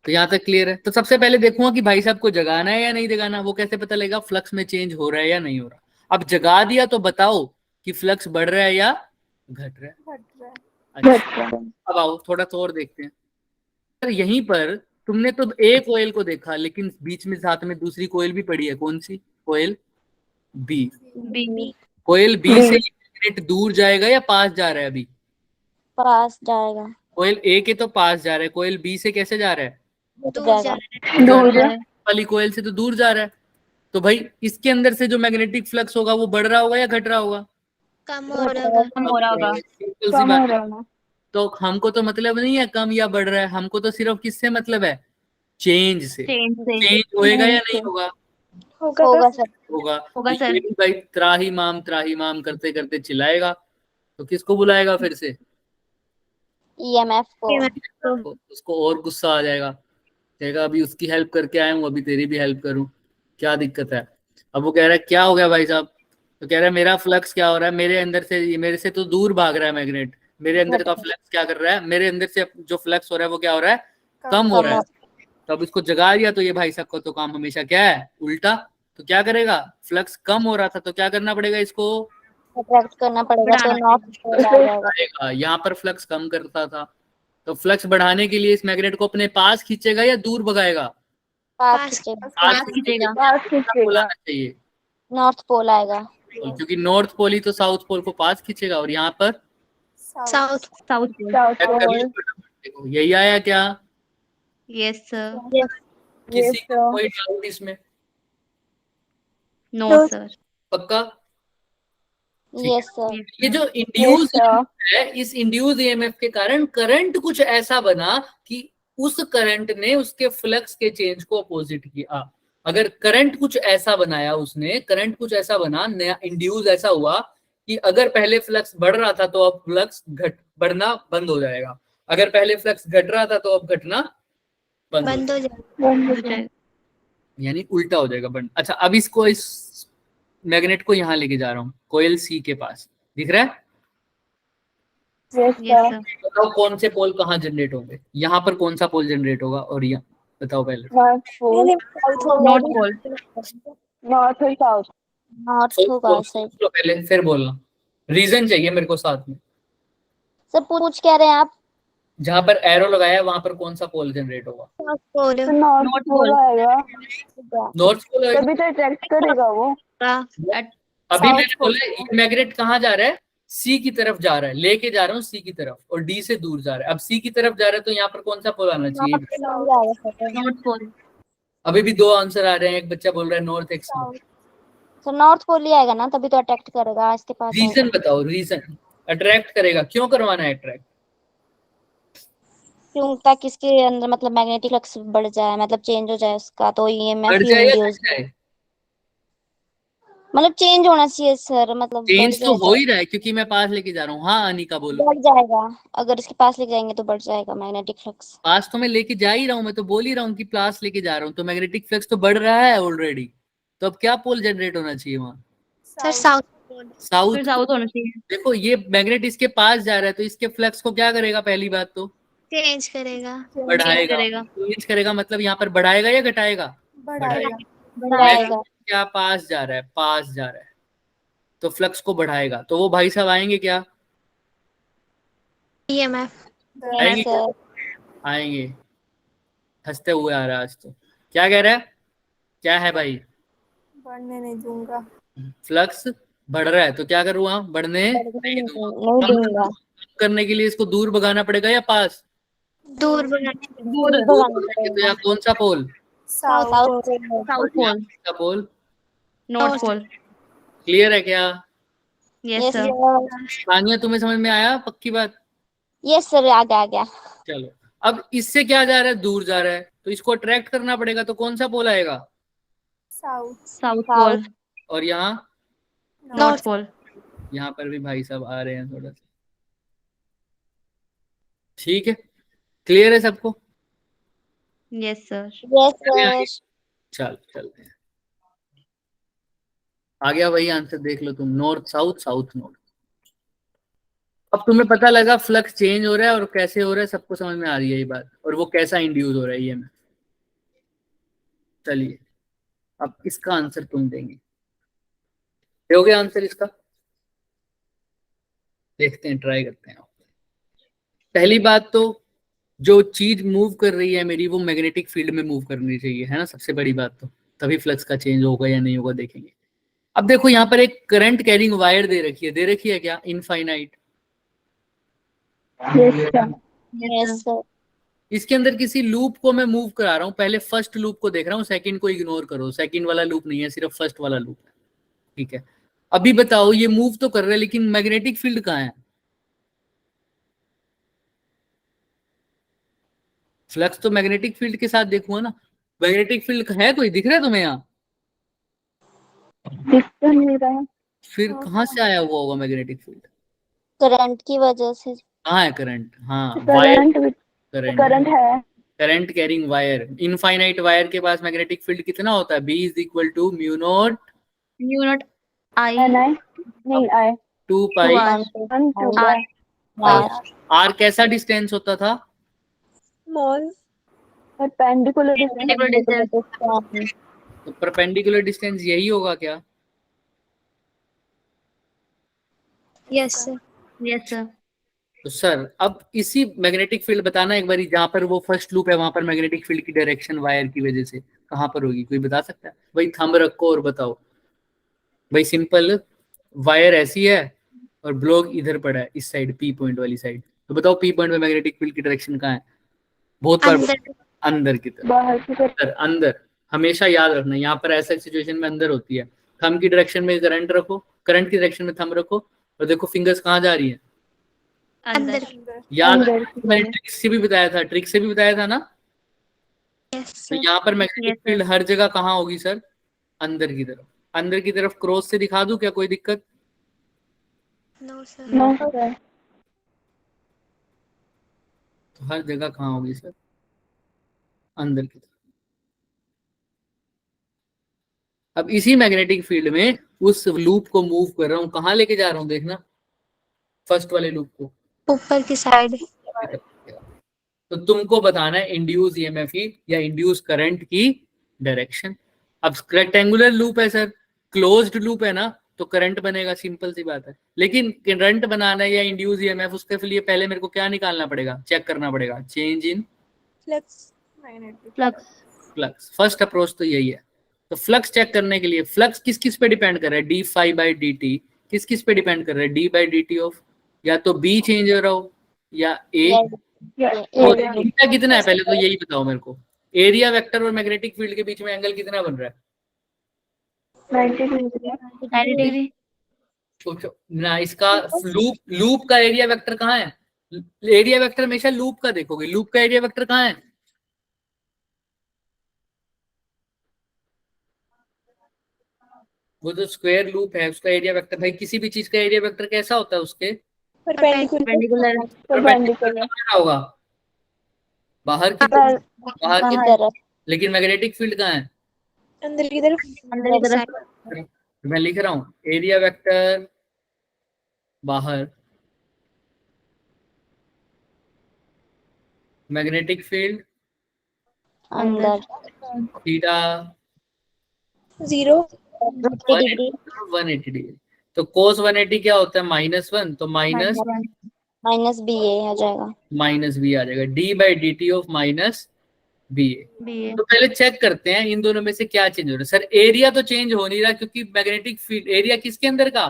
तो यहाँ तक क्लियर है। तो सबसे पहले देखूंगा कि भाई साहब को जगाना है या नहीं जगाना। वो कैसे पता लगेगा? फ्लक्स में चेंज हो रहा है या नहीं हो रहा। अब जगा दिया तो बताओ कि फ्लक्स बढ़ रहा है या घट रहा है। अच्छा, अब आओ थोड़ा तो और देखते हैं। सर यहीं पर तुमने तो एक कोयल को देखा, लेकिन बीच में साथ में दूसरी कोयल भी पड़ी है। कौन सी कोयल? बी। बी। कोयल बी से मिनट दूर जाएगा या पास जा रहा है? अभी पास जाएगा कोयल ए के तो पास जा रहा है, कोयल बी से कैसे जा रहा है? दूर जाएगा दूर वाली कोयल से तो दूर जा रहा है। तो भाई इसके अंदर से जो मैग्नेटिक फ्लक्स होगा वो बढ़ रहा होगा या घट रहा होगा? कम हो रहा कम हो रहा होगा। सिंपल सी कम हो बात है। रहा है। तो हमको तो मतलब नहीं है कम या बढ़ रहा है, हमको तो सिर्फ किससे मतलब है? चेंज से। चेंज से। चेंज होएगा या नहीं होगा? होगा सर होगा। होगा तो सर। ये भी भाई त्राही माम करते करते चिल्लाएगा, तो किसको बुलाएगा फिर से? ईएमएफ को तो उसको और गुस्सा आ जाएगा, कहेगा अभी उसकी हेल्प करके आया हूँ, अभी तेरी भी हेल्प करूं, क्या दिक्कत है? अब वो कह रहा है क्या हो गया भाई साहब? तो कह रहा है मेरा फ्लक्स क्या हो रहा है, मेरे अंदर से, मेरे से तो दूर भाग रहा है मैग्नेट, मेरे अंदर का फ्लक्स क्या कर रहा है, मेरे अंदर से जो फ्लक्स हो रहा है वो क्या हो रहा है? कम हो रहा है। तो अब इसको जगा दिया तो ये भाई साहब को तो काम हमेशा क्या है? उल्टा। तो क्या करेगा? फ्लक्स कम हो रहा था तो क्या करना पड़ेगा इसको? अट्रैक्ट करना पड़ेगा तो नॉर्थ पोल आ जाएगा यहाँ पर फ्लक्स कम करता था, तो फ्लक्स बढ़ाने के लिए इस मैग्नेट को अपने पास खींचेगा या दूर भगाएगा? पास पास खींचेगा। पास क्या खींचेगा। बुलाना चाहिए? नॉर्थ पोल आएगा क्योंकि नॉर्थ पोल ही तो साउथ पोल को पास खींचेगा, और यहाँ पर साउथ साउथ। साउथ चेक कर लो पोल। फटाफट, देखो यही आया क्या? Yes sir. किसी को sir. कोई डाउट इसमें? No sir. पक्का? यस सर ये जो इंड्यूस sir. है, इस इंड्यूस ईएमएफ के कारण करंट कुछ ऐसा बना कि उस करंट ने उसके फ्लक्स के चेंज को अपोजिट किया। अगर करंट कुछ ऐसा बनाया उसने, करंट कुछ ऐसा बना, नया इंड्यूस ऐसा हुआ कि अगर पहले फ्लक्स बढ़ रहा था तो अब फ्लक्स बढ़ना बंद हो जाएगा, अगर पहले फ्लक्स घट रहा था तो अब घटना बंद बंद हो जाएगा। हो जाएगा। यानी उल्टा हो जाएगा बंद। अच्छा, अब इसको इस मैग्नेट को यहाँ लेके जा रहा हूँ कोयल सी के पास, दिख रहा है? Yes yes sir. सर। बताओ कौन से पोल कहाँ जनरेट होंगे, यहाँ पर कौन सा पोल जनरेट होगा और यहाँ बताओ पहले। North pole, north pole. North और साउथ। नॉर्थ होगा सर। तो पहले फिर बोलना, रीजन चाहिए मेरे को साथ में। सर पूछ क्या रहे हैं आप? जहां पर एरो लगाया है वहां पर कौन सा पोल जनरेट होगा? North pole. तो नॉर्थ नॉर्थ पोल पोल। आएगा, नॉर्थ पोल। तभी तो अट्रैक्ट करेगा वो। अभी मैंने बोला ये मैग्नेट कहाँ जा रहा है, सी की तरफ जा रहा है, लेके जा रहा हूँ सी की तरफ, और डी से दूर जा रहा है। अब सी की तरफ जा रहा है तो यहाँ पर कौन सा पोल आना चाहिए? North pole. अभी भी दो आंसर आ रहे हैं, एक बच्चा बोल रहा है नॉर्थ, एक साउथ। सर नॉर्थ पोल ही आएगा ना, तभी तो अट्रैक्ट करेगा इसके पास। रीजन बताओ, रीजन अट्रैक्ट करेगा, क्यों करवाना है अट्रैक्ट? क्यों? ताकि इसके अंदर मतलब मैग्नेटिक फ्लक्स बढ़ जाए, मतलब चेंज हो जाए उसका, तो ईएमएफ बढ़ जाए या घट जाए? मतलब चेंज होना चाहिए सर, मतलब बढ़ चेंज तो हो जाएगा। ही रहा है क्योंकि मैं पास लेके जा रहा हूँ। हाँ अनिका बोलो। बढ़ जाएगा, अगर इसके पास लेके जाएंगे तो बढ़ जाएगा मैग्नेटिक फ्लक्स। पास तो मैं लेके जा ही रहा हूँ, मैं तो बोल ही रहा हूँ कि पास लेके जा रहा हूँ, तो मैग्नेटिक फ्लक्स तो बढ़ रहा है ऑलरेडी। तो अब क्या पोल जनरेट होना चाहिए वहां? Sir south pole. साउथ। फिर साउथ होना चाहिए। देखो ये मैग्नेट इसके पास जा रहा है तो इसके फ्लक्स को क्या करेगा? पहली बात तो चेंज करेगा। बढ़ाएगा। करेगा। चेंज करेगा मतलब यहाँ पर बढ़ाएगा या घटाएगा? बढ़ाएगा। बढ़ाएगा। क्या पास जा रहा है, पास जा रहा है तो फ्लक्स को बढ़ाएगा। तो वो भाई साहब आएंगे क्या? ईएमएफ। आएंगे सर आएंगे। हंसते हुए आ रहा है आज तो। क्या कह रहा है? क्या है भाई? बढ़ने नहीं दूंगा। फ्लक्स बढ़ रहा है तो क्या करूँ? वहां बढ़ने नहीं दूंगा। नहीं दूंगा। कम करने के लिए इसको दूर भगाना पड़ेगा या पास? दूर बनाने। दूर। तो यहाँ कौन सा पोल? साउथ साउथ पोल। का पोल नॉर्थ पोल। क्लियर है क्या? Yes sir. सानिया तुम्हें समझ में आया? पक्की बात। यस सर, आ गया। चलो, अब इससे क्या जा रहा है? दूर जा रहा है तो इसको अट्रैक्ट करना पड़ेगा, तो कौन सा पोल आएगा? South pole. और यहाँ नॉर्थ पोल। यहाँ पर भी भाई साहब आ रहे हैं थोड़ा सा। ठीक है, क्लियर है सबको? Yes sir. Yes sir. चल चलते हैं। आ गया वही आंसर, देख लो तुम, नॉर्थ साउथ, साउथ नॉर्थ। अब तुम्हें पता लगा फ्लक्स चेंज हो रहा है और कैसे हो रहा है, सबको समझ में आ रही है ये बात, और वो कैसा इंड्यूस हो रहा है ये में। चलिए अब इसका आंसर तुम देंगे, दोगे आंसर इसका? देखते हैं, ट्राई करते हैं। पहली बात तो जो चीज मूव कर रही है मेरी, वो मैग्नेटिक फील्ड में मूव करनी चाहिए, है ना, सबसे बड़ी बात तो, तभी फ्लक्स का चेंज होगा या नहीं होगा देखेंगे। अब देखो यहाँ पर एक करंट कैरिंग वायर दे रखी है क्या? इनफाइनाइट। Yes sir. इसके अंदर किसी लूप को मैं मूव करा रहा हूँ, पहले फर्स्ट लूप को देख रहा हूँ, सेकंड को इग्नोर करो, सेकंड वाला लूप नहीं है, सिर्फ फर्स्ट वाला लूप है। ठीक है, अभी बताओ ये मूव तो कर रहा है लेकिन मैग्नेटिक फील्ड कहाँ है? फ्लक्स तो मैग्नेटिक फील्ड के साथ देखूंगा ना। मैग्नेटिक फील्ड है कोई दिख रहा है तुम्हें यहाँ? दिख तो नहीं रहा। फिर कहाँ से आया हुआ होगा मैग्नेटिक फील्ड? करंट की वजह से। कहाँ है करंट? हाँ वायर, करंट है। Current carrying wire, infinite wire के पास मैग्नेटिक फील्ड कितना होता है? B is equal to mu naught I नहीं आए 2 पाई आर। R कैसा डिस्टेंस होता था? Small perpendicular distance. तो परपेंडिकुलर डिस्टेंस यही होगा क्या? Yes sir. Yes sir. तो सर अब इसी मैग्नेटिक फील्ड बताना एक बार, जहां पर वो फर्स्ट लूप है वहां पर मैग्नेटिक फील्ड की डायरेक्शन वायर की वजह से कहां पर होगी? कोई बता सकता है? भाई थंब रखो और बताओ। भाई सिंपल, वायर ऐसी है और ब्लॉक इधर पड़ा है इस साइड, पी पॉइंट वाली साइड, तो बताओ पी पॉइंट में मैग्नेटिक फील्ड की डायरेक्शन कहाँ है? बहुत बार अंदर की तरफ, बाहर की तरफ। अंदर हमेशा याद रखना, यहाँ पर ऐसा सिचुएशन में अंदर होती है। थंब की डायरेक्शन में करंट रखो, करंट की डायरेक्शन में थंब रखो और देखो फिंगर्स कहाँ जा रही है? अंदर अंदर याद अंदर मैंने ट्रिक से भी बताया था, ट्रिक से भी बताया था ना। यस तो सर यहाँ पर मैग्नेटिक Yes, sir. फील्ड हर जगह कहाँ होगी सर? अंदर की तरफ। अंदर की तरफ क्रॉस से दिखा दूं क्या, कोई दिक्कत? नो सर नो सर तो हर जगह कहाँ होगी सर? अंदर की तरफ। अब इसी मैग्नेटिक फील्ड में उस लूप को मूव कर रहा हूँ, कहाँ लेके जा रहा हूँ देखना, फर्स्ट वाले लूप को। ऊपर की साइड तो तुमको बताना है इंड्यूस ईएमएफ की या इंड्यूस करंट की डायरेक्शन। अब रेक्टेंगुलर लूप है सर, क्लोज्ड लूप है ना, तो करंट बनेगा, सिंपल सी बात है। लेकिन करंट बनाना है या इंड्यूस ईएमएफ, उसके लिए पहले मेरे को क्या निकालना पड़ेगा, चेक करना पड़ेगा, change in flux magnetic flux flux. First approach तो यही है। तो फ्लक्स चेक करने के लिए फ्लक्स किस किस पे डिपेंड कर रहा है, D phi by D t किस किस पे डिपेंड कर रहा है, d by D t of, या तो बी चेंज हो रहा हो या ए। तो एरिया एरिया कितना है पहले तो यही बताओ मेरे को, एरिया वेक्टर और मैग्नेटिक फील्ड के बीच में एंगल कितना बन रहा है? 90 डिग्री 90 डिग्री सोचो ना, इसका लूप का एरिया वेक्टर कहाँ है? एरिया वेक्टर हमेशा लूप का देखोगे, लूप का एरिया वेक्टर कहाँ है? वो जो स्क्वायर लूप है उसका एरिया वेक्टर, भाई किसी भी चीज का एरिया वेक्टर कैसा होता है उसके परपेंडिकुलर परपेंडिकुलर कहाँ होगा? बाहर की तरफ, बाहर की बाहर तरफ। लेकिन मैग्नेटिक फील्ड कहाँ है? अंदर की तरफ अंदर की तरफ मैं लिख रहा हूँ एरिया वेक्टर बाहर, मैग्नेटिक फील्ड अंदर थीटा 0 डिग्री 180 डिग्री। तो कोस 180 क्या होता है? -1, तो माइनस माइनस बी ए आ जाएगा। माइनस बी आ जाएगा, d by D t of minus B a. B तो पहले चेक करते हैं इन दोनों में से क्या चेंज हो रहा है। सर एरिया तो चेंज हो नहीं रहा, क्योंकि मैग्नेटिक फील्ड एरिया किसके अंदर का?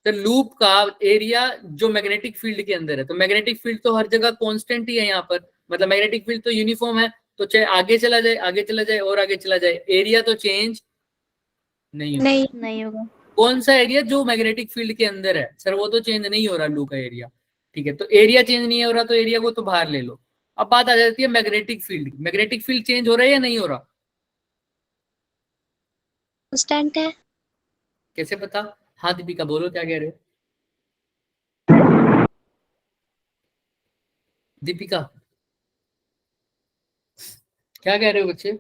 तो लूप का एरिया जो मैग्नेटिक फील्ड के अंदर है, तो मैग्नेटिक फील्ड तो हर जगह कांस्टेंट ही है यहाँ पर, मतलब मैग्नेटिक फील्ड तो यूनिफॉर्म है। तो चाहे आगे चला जाए, आगे चला जाए और आगे चला जाए, एरिया तो चेंज नहीं होगा। नहीं होगा। कौन सा एरिया? जो मैग्नेटिक फील्ड के अंदर है सर, वो तो चेंज नहीं हो रहा लू का एरिया। ठीक है, तो एरिया चेंज नहीं हो रहा, तो एरिया को तो बाहर ले लो। अब बात आ जाती है मैग्नेटिक फील्ड की। मैग्नेटिक फील्ड चेंज हो रहा है या नहीं हो रहा? कांस्टेंट है कैसे पता? हाँ दीपिका बोलो, क्या कह रहे हो दीपिका, क्या कह रहे हो बच्चे?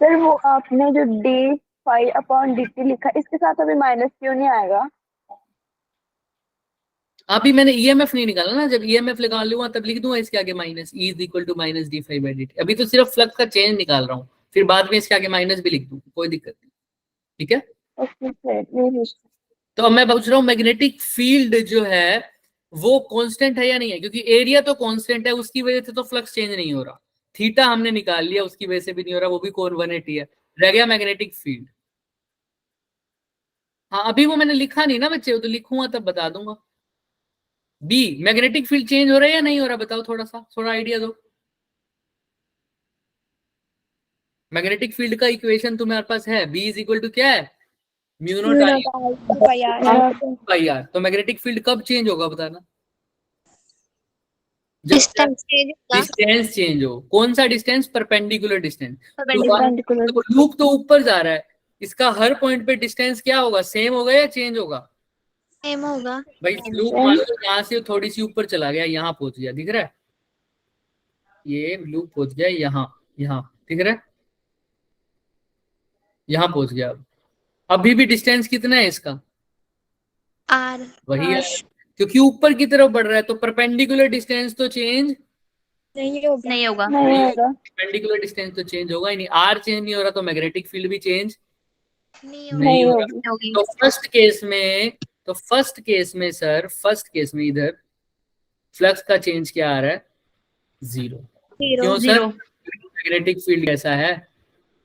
सर वो आपने जो d phi upon d t लिखा, इसके साथ अभी माइनस क्यों नहीं आएगा? अभी मैंने ईएमएफ नहीं निकाला ना, जब ईएमएफ निकाल लूंगा तब लिख दूंगा इसके आगे minus, E is equal to minus d phi by D t. अभी तो सिर्फ फ्लक्स का चेंज निकाल रहा हूँ, फिर बाद में इसके आगे माइनस भी लिख दूँ, कोई दिक्कत नहीं। ठीक है, ओके सर नहीं तो अब मैं पूछ रहा हूँ मैग्नेटिक फील्ड जो है वो कांस्टेंट है या नहीं है, क्योंकि एरिया तो कांस्टेंट है, उसकी वजह से तो फ्लक्स चेंज नहीं हो रहा। थीटा हमने निकाल लिया, उसकी वजह से भी नहीं हो रहा, वो भी कोण 180 है। रह गया मैग्नेटिक फील्ड। हाँ अभी वो मैंने लिखा नहीं ना बच्चे, वो तो लिखूंगा तब बता दूंगा। बी, मैग्नेटिक फील्ड चेंज हो रहा है या नहीं हो रहा, बताओ, थोड़ा आइडिया दो। मैग्नेटिक फील्ड का इक्वेशन तुम्हारे पास है, बी इज इक्वल टू क्या है? Mu naught I by R. तो मैग्नेटिक फील्ड कब चेंज होगा बताना? डिस्टेंस चेंज होगा डिस्टेंस चेंज हो। कौन सा डिस्टेंस? Perpendicular distance. परपेंडिकुलर तो लूप तो ऊपर जा रहा है, इसका हर पॉइंट पे डिस्टेंस क्या होगा, सेम होगा या चेंज होगा? सेम होगा भाई लूप मान लो यहाँ से थोड़ी सी ऊपर चला गया, यहाँ पहुंच गया, दिख रहा है? ये लूप पहुंच गया यहाँ, यहाँ दिख रहा है, यहाँ पहुंच गया। अभी भी डिस्टेंस कितना है इसका? आर वही है, क्योंकि ऊपर की तरफ बढ़ रहा है, तो परपेंडिकुलर डिस्टेंस तो चेंज नहीं होगा नहीं होगा। नहीं होगा परपेंडिकुलर डिस्टेंस तो चेंज होगा ही नहीं। आर चेंज नहीं हो रहा, तो मैग्नेटिक फील्ड भी चेंज नहीं नहीं हो रहा। नहीं होगी। तो फर्स्ट केस में सर, फर्स्ट केस में इधर फ्लक्स का चेंज क्या आ रहा है? 0। क्यों सर? जीरो मैग्नेटिक फील्ड कैसा है?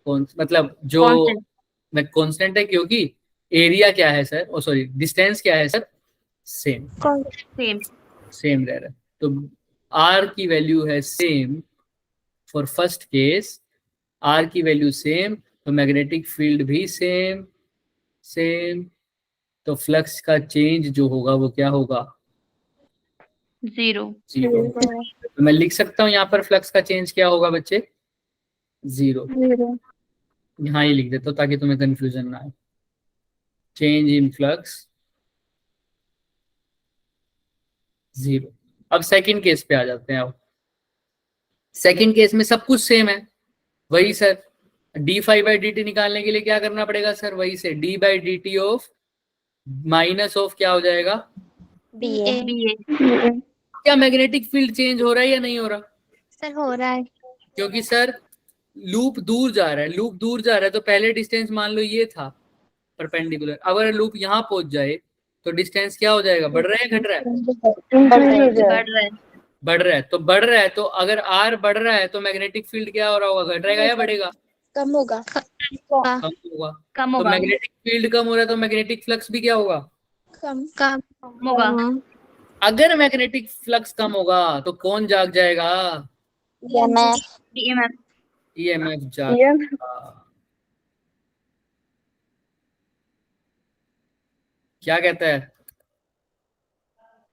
मतलब जो कांस्टेंट कांस्टेंट है, क्योंकि एरिया क्या है सर, ओ सॉरी डिस्टेंस क्या है सर? सेम सेम सेम रह रहा है। तो आर की वैल्यू है same for first case, R की वैल्यू सेम, तो मैग्नेटिक फील्ड भी सेम सेम तो फ्लक्स का चेंज जो होगा वो क्या होगा? 0. 0। तो मैं लिख सकता हूँ यहाँ पर फ्लक्स का चेंज क्या होगा बच्चे? 0। 0। यहाँ ही लिख देता हूँ ताकि तुम्हें कंफ्यूजन ना आए। Change in flux 0। अब सेकंड केस पे आ जाते हैं। अब सेकंड केस में सब कुछ सेम है, वही सर। d∅dt निकालने के लिए क्या करना पड़ेगा सर? वही से d/dt ऑफ माइनस ऑफ क्या हो जाएगा? BA। BA. क्या मैग्नेटिक फील्ड चेंज हो रहा है या नहीं हो रहा? सर हो रहा है। क्योंकि सर लूप दूर जा रहा है, लूप दूर जा रहा है तो पहले डिस्टेंस मान लो ये था परपेंडिकुलर। अगर लूप यहाँ पहुंच जाए तो डिस्टेंस क्या हो जाएगा? बढ़ रहा है घट रहा है? इंक्रीज हो जाए। बढ़ रहा है. बढ़ रहा है। तो बढ़ रहा है तो अगर आर बढ़ रहा है तो मैग्नेटिक फील्ड क्या हो रहा होगा? घट रहेगा या बढ़ेगा? कम होगा। कम होगा। कम तो होगा. मैग्नेटिक फील्ड कम हो रहा है तो मैग्नेटिक फ्लक्स भी क्या होगा? कम। कम होगा. अगर मैग्नेटिक फ्लक्स कम होगा तो कौन जाग जाएगा? EMF। EMF. ईएमएफ ये जाएगा। क्या कहता है?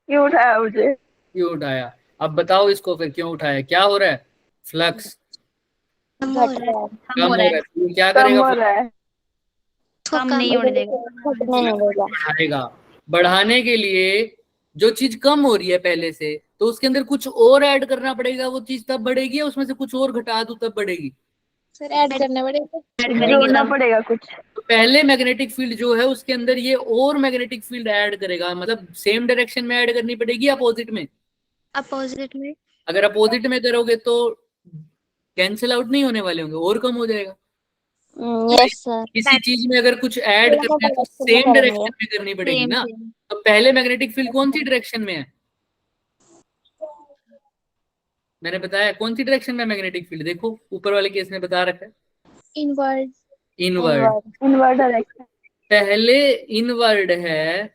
क्यों उठाया मुझे? क्यों उठाया? अब बताओ इसको फिर, क्यों उठाया? क्या हो रहा है? फ्लक्स कम घट हो रहा है। रहा है। कम हो रहा है। तो ये क्या कम करेगा? हो रहा है। कम नहीं होने देगा. घटने नहीं देगा। बढ़ाएगा। बढ़ाने के लिए जो चीज कम हो रही है पहले से, तो उसके अंदर कुछ और ऐड करना पड़ेगा, वो चीज तब बढ़ेगी, या उसमें से कुछ और घटा दूं तब बढ़ेगी? सर ऐड करना पड़ेगा। ऐड करेंगे जोड़ना तब. पड़ेगा कुछ। तो पहले मैग्नेटिक फील्ड जो है उसके अंदर ये और मैग्नेटिक फील्ड ऐड करेगा, मतलब सेम डायरेक्शन में ऐड करनी पड़ेगी या अपोजिट में? अपोजिट में। अगर अपोजिट में करोगे तो कैंसिल आउट नहीं होने वाले होंगे, और कम हो जाएगा। Yes sir. किसी चीज में अगर कुछ ऐड दोनों करना है तो डायरेक्शन में सेम करेंगे। डायरेक्शन में करनी पड़ेगी सेम ना। सेम. तो पहले मैग्नेटिक फील्ड कौन सी डायरेक्शन में है? मैंने बताया कौन सी डायरेक्शन में मैग्नेटिक फील्ड, देखो ऊपर वाले केस में बता रखा है इनवर्ड। इनवर्ड। Invert direction. पहले इनवर्ड है,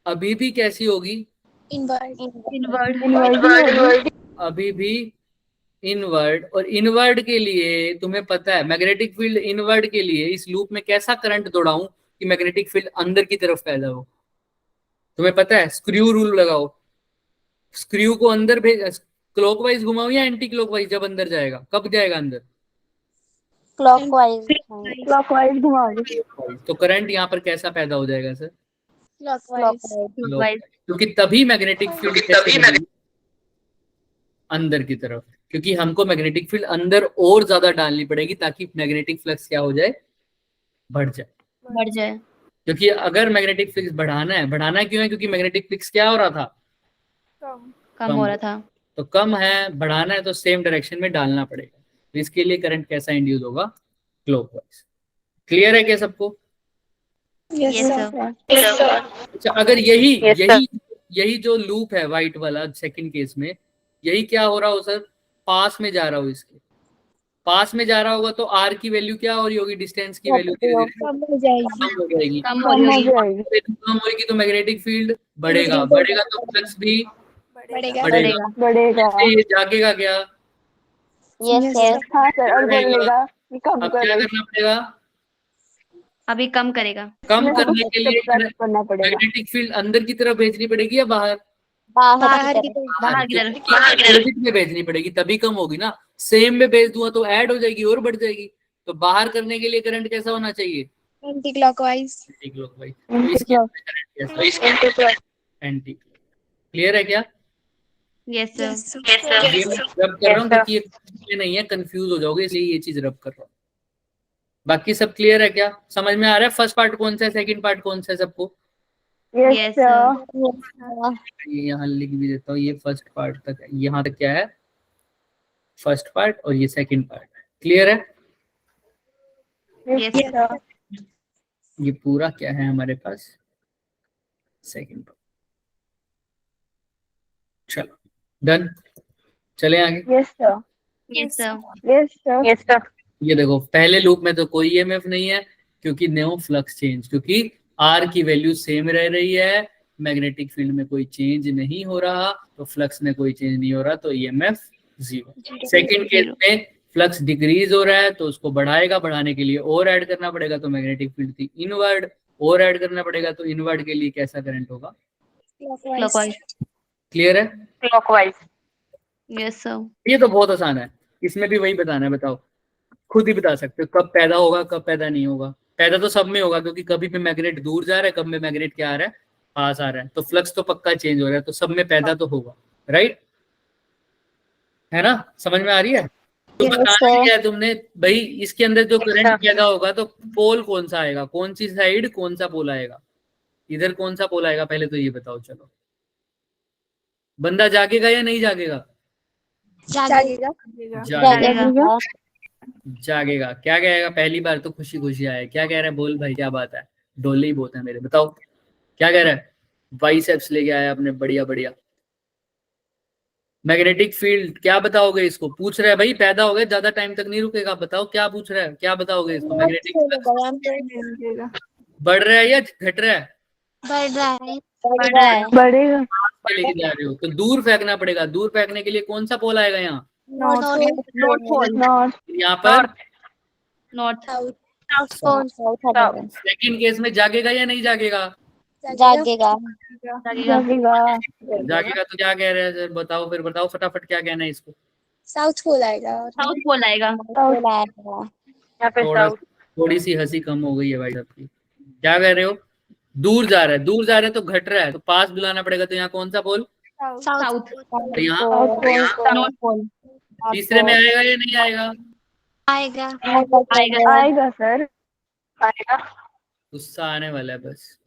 अभी भी कैसी होगी? इनवर्ड। इनवर्ड. इनवर्ट अभी भी इनवर्ड। और इनवर्ड के लिए तुम्हें पता है मैग्नेटिक फील्ड इनवर्ड के लिए इस लूप में कैसा करंट दौड़ाऊं कि मैग्नेटिक फील्ड अंदर की तरफ पैदा हो? तुम्हें पता है, स्क्रू रूल लगाओ। स्क्रू को अंदर भेज, क्लॉकवाइज घुमाओ या एंटी क्लॉकवाइज? जब अंदर जाएगा कब जाएगा अंदर? क्लॉकवाइज। क्लॉकवाइज घुमाओगे। तो करंट यहाँ पर कैसा पैदा हो जाएगा सर? क्लॉकवाइज। क्लॉकवाइज. क्योंकि तभी मैग्नेटिक फील्ड कैसे बनेगी? अंदर की तरफ। क्योंकि हमको मैग्नेटिक फील्ड अंदर और ज्यादा डालनी पड़ेगी ताकि मैग्नेटिक फ्लक्स क्या हो जाए? बढ़ जाए। बढ़ जाए. क्योंकि अगर मैग्नेटिक फ्लक्स बढ़ाना है, बढ़ाना क्यों है? क्योंकि मैग्नेटिक फ्लक्स क्या हो रहा था? कम हो रहा था. तो कम है, बढ़ाना है तो सेम डायरेक्शन में डालना पड़ेगा। तो इसके लिए करंट कैसा इंड्यूस होगा? क्लॉकवाइज। क्लियर है क्या सबको? Yes sir. अच्छा, अगर यही यही यही जो लूप है व्हाइट वाला सेकंड केस में, यही क्या हो रहा हो सर? पास में जा रहा हो, इसके पास में जा रहा होगा तो आर की वैल्यू क्या हो रही होगी? डिस्टेंस की वैल्यू धीरे धीरे कम हो जाएगी। कम हो जाएगी। कम कम हो हो जाएगी. जाएगी। कम होगी तो मैग्नेटिक फील्ड बढ़ेगा, बढ़ेगा तो फ्लक्स भी बढ़ेगा। बढ़ेगा। बढ़ेगा। ये जागेगा क्या? Yes sir. हाँ सर, और बोलेगा कि कम अब क्या करो। करना पड़ेगा? अभी कम करेगा. कम इसमें से करने कुछ के लिए subtract करना पड़ेगा। मैग्नेटिक फील्ड अंदर की तरफ भेजनी पड़ेगी या बाहर? बाहर की बाहर की तरफ। तरफ। बाहर की तरफ. अपोजिट में भेजनी पड़ेगी, तभी कम होगी ना। सेम में भेज दूंगा तो ऐड हो जाएगी और बढ़ जाएगी। तो बाहर करने के लिए करंट कैसा होना चाहिए? Anti clockwise. Anti clockwise. तो इसके अंदर करंट कैसा? एंटी। क्लियर है क्या? Yes sir. ये मैं रब कर रहा हूँ क्योंकि ये नहीं है, कंफ्यूज हो जाओगे, इसलिए ये चीज रब कर रहा हूँ। बाकी सब क्लियर है क्या? समझ में आ रहा है फर्स्ट पार्ट कौन सा है, सेकंड पार्ट कौन सा है सबको? Yes Yes, sir. ये यहाँ लिख भी देता हूँ, ये फर्स्ट पार्ट तक है। यहाँ तक क्या है? फर्स्ट पार्ट, और ये सेकंड पार्ट। क्लियर है? Yes, yes sir. ये पूरा क्या है हमारे पास? Second part. चलो डन, चले आगे। Yes sir. yes sir. Yes sir. Yes sir. ये देखो, पहले लूप में तो कोई ईएमएफ नहीं है क्योंकि नो फ्लक्स चेंज, क्योंकि आर की वैल्यू सेम रह रही है, मैग्नेटिक फील्ड में कोई चेंज नहीं हो रहा, तो फ्लक्स में कोई चेंज नहीं हो रहा, तो ईएमएफ 0। सेकंड केस में फ्लक्स डिक्रीज हो रहा है तो उसको बढ़ाएगा, बढ़ाने के लिए और ऐड करना पड़ेगा, तो मैग्नेटिक फील्ड थी इनवर्ड, और ऐड करना पड़ेगा तो इनवर्ट के लिए कैसा करंट होगा? क्लॉकवाइज। क्लियर है? क्लॉकवाइज। Yes sir. ये तो बहुत आसान है, इसमें भी वही बताना है। बताओ, खुद ही बता सकते हो कब पैदा होगा कब पैदा नहीं होगा। पैदा तो सब में होगा क्योंकि कभी भी मैग्नेट दूर जा रहा है, कब में मैग्नेट क्या आ रहा है, पास आ रहा है, तो फ्लक्स तो पक्का चेंज हो रहा है, तो सब में पैदा तो होगा, राइट? है ना? समझ में आ रही है? तो Yes, बताना sir. क्या है तुमने भाई, इसके अंदर जो करंट पैदा होगा तो पोल कौन सा आएगा, कौन सी साइड कौन सा पोल आएगा, इधर कौन सा पोल आएगा, पहले तो ये बताओ। चलो, बंदा जागेगा या नहीं जागेगा? जागेगा। जागेगा। जागेगा। क्या कहेगा? पहली बार तो खुशी खुशी आया। क्या कह रहा है? बोल भाई, क्या बात है? डोले ही बहुत है मेरे। बताओ क्या कह रहा है? बाइसेप्स लेके आया अपने, बढ़िया बढ़िया। मैग्नेटिक फील्ड क्या बताओगे इसको? पूछ रहा है भाई, पैदा हो गया, ज्यादा टाइम तक नहीं रुकेगा। बताओ क्या पूछ रहा है, क्या बताओगे इसको? मैग्नेटिक बढ़ रहा है या घट रहा है? बढ़ रहा है। बढ़ेगा। पे लेके जा रहे हो तो दूर फेंकना पड़ेगा। दूर फेंकने के लिए कौन सा पोल आएगा यहाँ? North pole. नॉर्थ। यहाँ पर नॉर्थ। सेकंड केस में जागेगा या नहीं जागेगा? जागेगा। जागेगा। जागेगा तो क्या कह रहे हैं सर? बताओ फिर, बताओ फटाफट क्या कहना है इसको। साउथ पोल आएगा। साउथ पोल आएगा। यहाँ पे साउथ। थोड़ी सी हंसी कम हो गई है भाई सबकी। क्या कह रहे हो? दूर जा रहा है, दूर जा रहे हैं तो घट रहा है, तो पास बुलाना पड़ेगा, तो यहाँ कौन सा पोल? साउथ। तो यहाँ नॉर्थ पोल। तीसरे में आएगा या नहीं आएगा? आएगा। आएगा। आएगा सर, आएगा। गुस्सा आने वाला है बस।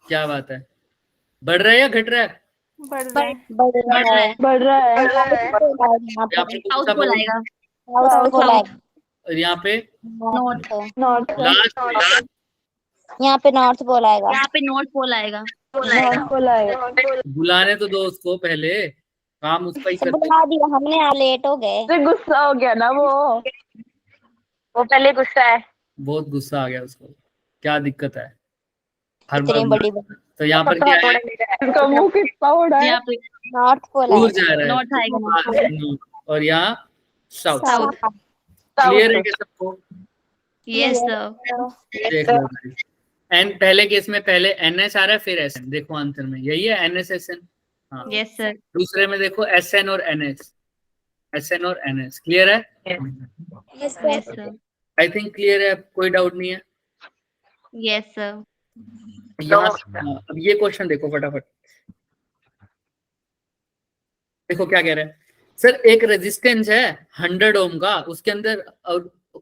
क्या बात है? बढ़ रहा है या घट रहा है? बढ़ रहा है। यहाँ पे कौन साउथ सा पोल पोल? आएगा। और यहाँ पे नॉर्थ। नॉर्थ। लास्ट यहाँ पे नॉर्थ पोल आएगा। यहाँ पे नॉर्थ पोल आएगा। नॉर्थ पोल आएगा। बुलाने तो दो उसको, पहले काम उसका ही सब करते। बुला दिया हमने, आप लेट हो गए। तो गुस्सा हो गया ना वो पहले गुस्सा है। बहुत गुस्सा आ गया उसको। क्या दिक्कत है? हर इतनी बार बड़ी तो यहाँ पर क्या है? उसका मुंह कितना बड़ा है। यहाँ पे नॉर्थ पोल दूर आएगा। जा रहा है। नॉर्थ आएगा। हाँ, और यहाँ साउथ। साउथ। क्लियर है क्या सबको? Yes sir. देख लो भाई। एन पहले केस में पहले एनएस आ रहा है, फिर एसएन। देखो आंसर में यही है, एनएस एसएन। हाँ। Yes sir. दूसरे में देखो एसएन और एनएस, एसएन और एनएस। क्लियर है? Yes sir. I think clear है, कोई डाउट नहीं है। Yes sir. यहाँ अब ये क्वेश्चन देखो फटाफट। देखो क्या कह रहे हैं सर, एक रेजिस्टेंस है 100 ओम का, उसके अंदर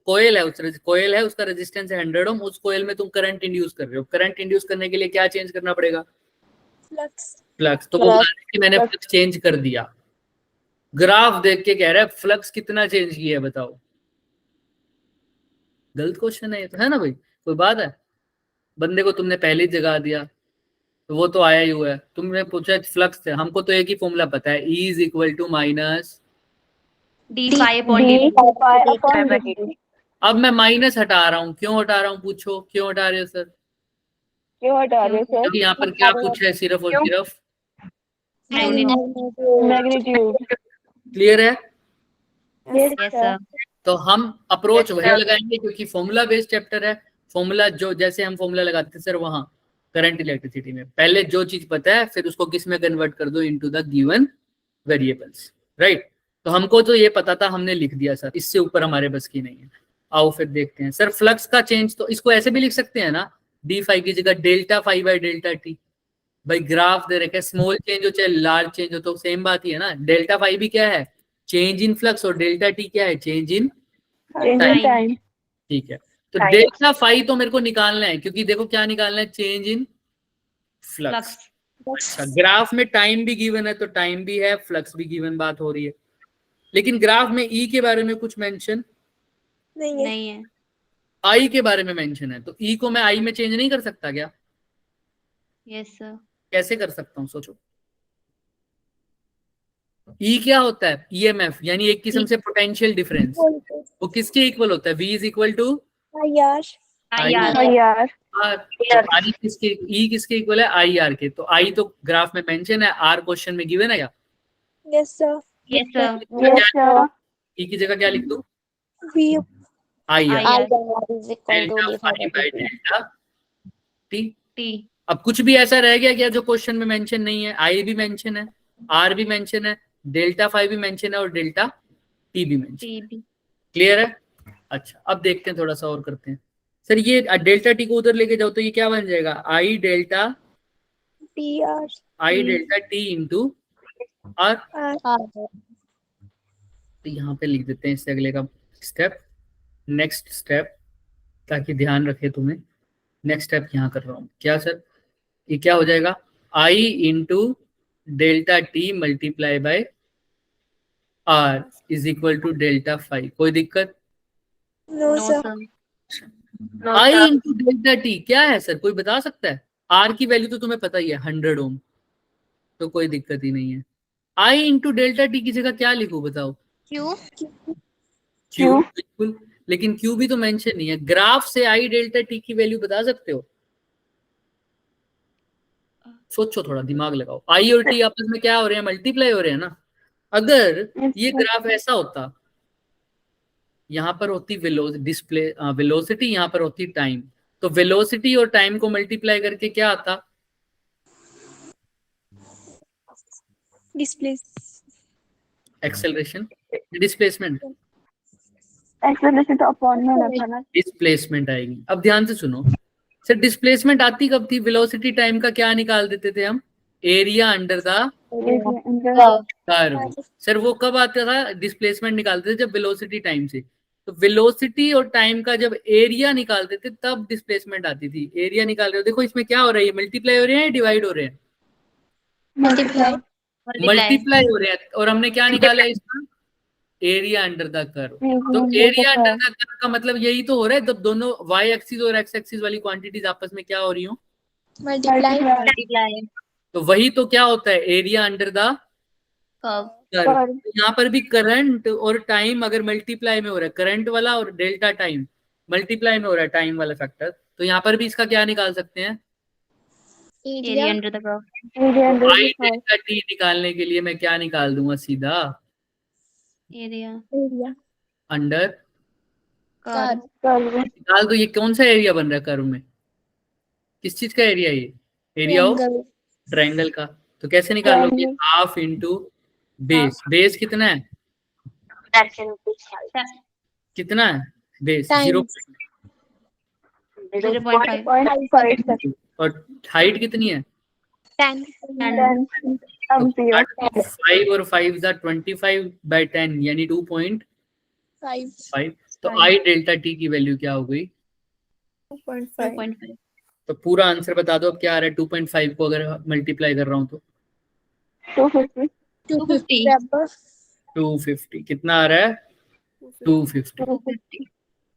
कोयल है, उस कोयल है, उसका रेजिस्टेंस है 100 ओम। उस कोयल में तुम करंट इंड्यूस कर रहे हो। करंट इंड्यूस करने के लिए क्या चेंज करना पड़ेगा? फ्लक्स। तो वो बता रहे कि मैंने फ्लक्स चेंज कर दिया। ग्राफ देख के कह रहा है फ्लक्स कितना चेंज किया है, बताओ। गलत क्वेश्चन है ये तो, है ना भाई? कोई बात है? बंदे को तुमने पहले ही जगा दिया, तो वो तो आया ही हुआ है। तुमने पूछा फ्लक्स से, हमको तो एक ही फॉर्मूला पता है, E is equal to minus d5/dt। अब मैं माइनस हटा रहा हूँ। क्यों हटा रहा हूँ? पूछो क्यों हटा रहे हो सर? क्यों हटा रहे हो सर? क्योंकि यहाँ पर क्या पूछा है? सिर्फ और सिर्फ मैग्नीट्यूड। क्लियर है? Yes sir. तो हम अप्रोच वही लगाएंगे क्योंकि फॉर्मूला बेस्ड चैप्टर है। फॉर्मूला जो जैसे हम फॉर्मूला लगाते सर वहां करंट इलेक्ट्रिसिटी में, पहले जो चीज पता है फिर उसको किस में कन्वर्ट कर दो, into the given variables, right? तो हमको तो ये पता था, हमने लिख दिया सर, इससे ऊपर हमारे बस की नहीं है। आओ फिर देखते हैं सर, फ्लक्स का चेंज तो इसको ऐसे भी लिख सकते हैं ना, d5 की जगह delta five by delta T. भाई ग्राफ दे रखे, स्मॉल चेंज हो चाहे लार्ज चेंज हो तो सेम बात ही है ना। डेल्टा फाइव भी क्या है? चेंज इन फ्लक्स, और डेल्टा टी क्या है? Change in time. ठीक है, तो डेल्टा फाइव तो मेरे को निकालना है क्योंकि देखो क्या निकालना है, चेंज इन फ्लक्स। अच्छा, ग्राफ में टाइम भी गिवन है तो टाइम भी है, फ्लक्स भी गिवन बात हो रही है, लेकिन ग्राफ में ई के बारे में कुछ मेंशन नहीं है। आई के बारे में मेंशन है, तो ई को मैं आई में चेंज नहीं कर सकता क्या? Yes sir. कैसे कर सकता हूँ सोचो। ई क्या होता है? ईएमएफ, यानी एक किस्म से पोटेंशियल डिफरेंस। वो किसके इक्वल होता है? V इज इक्वल टू यार आई किसके, ई किसके इक्वल है? आई आर के। तो आई तो ग्राफ में मेंशन है, आर क्वेश्चन में गिवन है क्या? Yes sir. Yes sir. E की जगह क्या लिख दूं? I I R, I R R is equal to delta d phi phi by by dt. Delta T. T. अब कुछ भी ऐसा रह गया क्या जो क्वेश्चन में मेंशन नहीं है? आई भी मेंशन है, आर भी मेंशन है, डेल्टा फाई भी मेंशन है और डेल्टा टी भी मेंशन। T B. क्लियर है? अच्छा, अब देखते हैं, थोड़ा सा और करते हैं। सर ये डेल्टा टी को उधर लेके जाओ तो ये क्या बन जाएगा? I delta PR I delta T into R. R R. तो यहाँ पे लिख देते हैं इससे अगले का स्टेप, नेक्स्ट स्टेप, ताकि ध्यान रखे तुम्हें। नेक्स्ट स्टेप यहाँ कर रहा हूँ क्या सर? ये क्या हो जाएगा? I into delta T multiply by R is equal to delta five. कोई दिक्कत? no No sir. sir. I into delta T क्या है सर? कोई बता सकता है? आर की वैल्यू तो तुम्हें पता ही है 100 ओम, तो कोई दिक्कत ही नहीं है। आई इंटू डेल्टा टी की जगह क्या लिखूं बताओ? Q क्यू, बिल्कुल, लेकिन क्यू भी तो मेंशन नहीं है। ग्राफ से आई डेल्टा टी की वैल्यू बता सकते हो? सोचो, थोड़ा दिमाग लगाओ। आई और टी आपस में क्या हो रहे हैं? मल्टीप्लाई हो रहे हैं ना। अगर ये ग्राफ ऐसा होता, यहाँ पर होती वेलोसिटी, यहाँ पर होती टाइम, तो वेलोसिटी और टाइम को मल्टीप्लाई करके क्या आता? displace एक्सेलरेशन, डिस्प्लेसमेंट, एक्सेलरेशन तो अपॉन में रखा ना। डिस्प्लेसमेंट आएगी। अब ध्यान से सुनो सर, डिस्प्लेसमेंट आती कब थी? वेलोसिटी टाइम का क्या निकाल देते थे हम? Area under the curve. Sir वो कब आता था डिस्प्लेसमेंट निकालते थे? जब वेलोसिटी टाइम से। तो वेलोसिटी और टाइम का जब एरिया निकालते थे तब डिस्प्लेसमेंट आती थी। एरिया निकाल रहे हो, देखो इसमें क्या हो रहा है? ये मल्टीप्लाई हो रहे हैं या डिवाइड हो रहे हैं? multiply Multiply. मल्टीप्लाई हो रहे हैं। और हमने क्या निकाला है इसका? Area under the curve. तो एरिया अंडर द कर्व का मतलब यही तो हो रहा है, जब दोनों वाई एक्सिस और एक्स एक्सिस वाली क्वांटिटीज आपस में क्या हो रही हो? multiply Multiply. तो वही तो क्या होता है? Area under the Curve. Curve. तो यहाँ पर भी करंट और टाइम अगर मल्टीप्लाई में हो रहा है, करंट वाला और डेल्टा टाइम मल्टीप्लाई में हो रहा है, टाइम वाला फैक्टर, तो यहाँ पर भी इसका क्या निकाल सकते हैं? Area area under the curve. I delta T निकालने के लिए मैं क्या निकाल दूंगा? सीधा Area. area under Curve. निकाल दो। ये कौन सा एरिया बन रहा है कर्व में? किस चीज का एरिया? ये एरिया ऑफ triangle ट्रायंगल का। तो कैसे निकाल लोगे? Half into base. बेस कितना है? कितना है बेस? times 0.5. और हाइट कितनी है? 10 5 और 5 25 बाय 10 यानी 2.5। 5 तो आई डेल्टा टी की वैल्यू क्या हो गई? 2.5 2.5. तो पूरा आंसर बता दो अब क्या आ रहा है? 2.5 को अगर मल्टीप्लाई कर रहा हूं तो 250 250. Weber 250 कितना आ रहा है? 250। 250.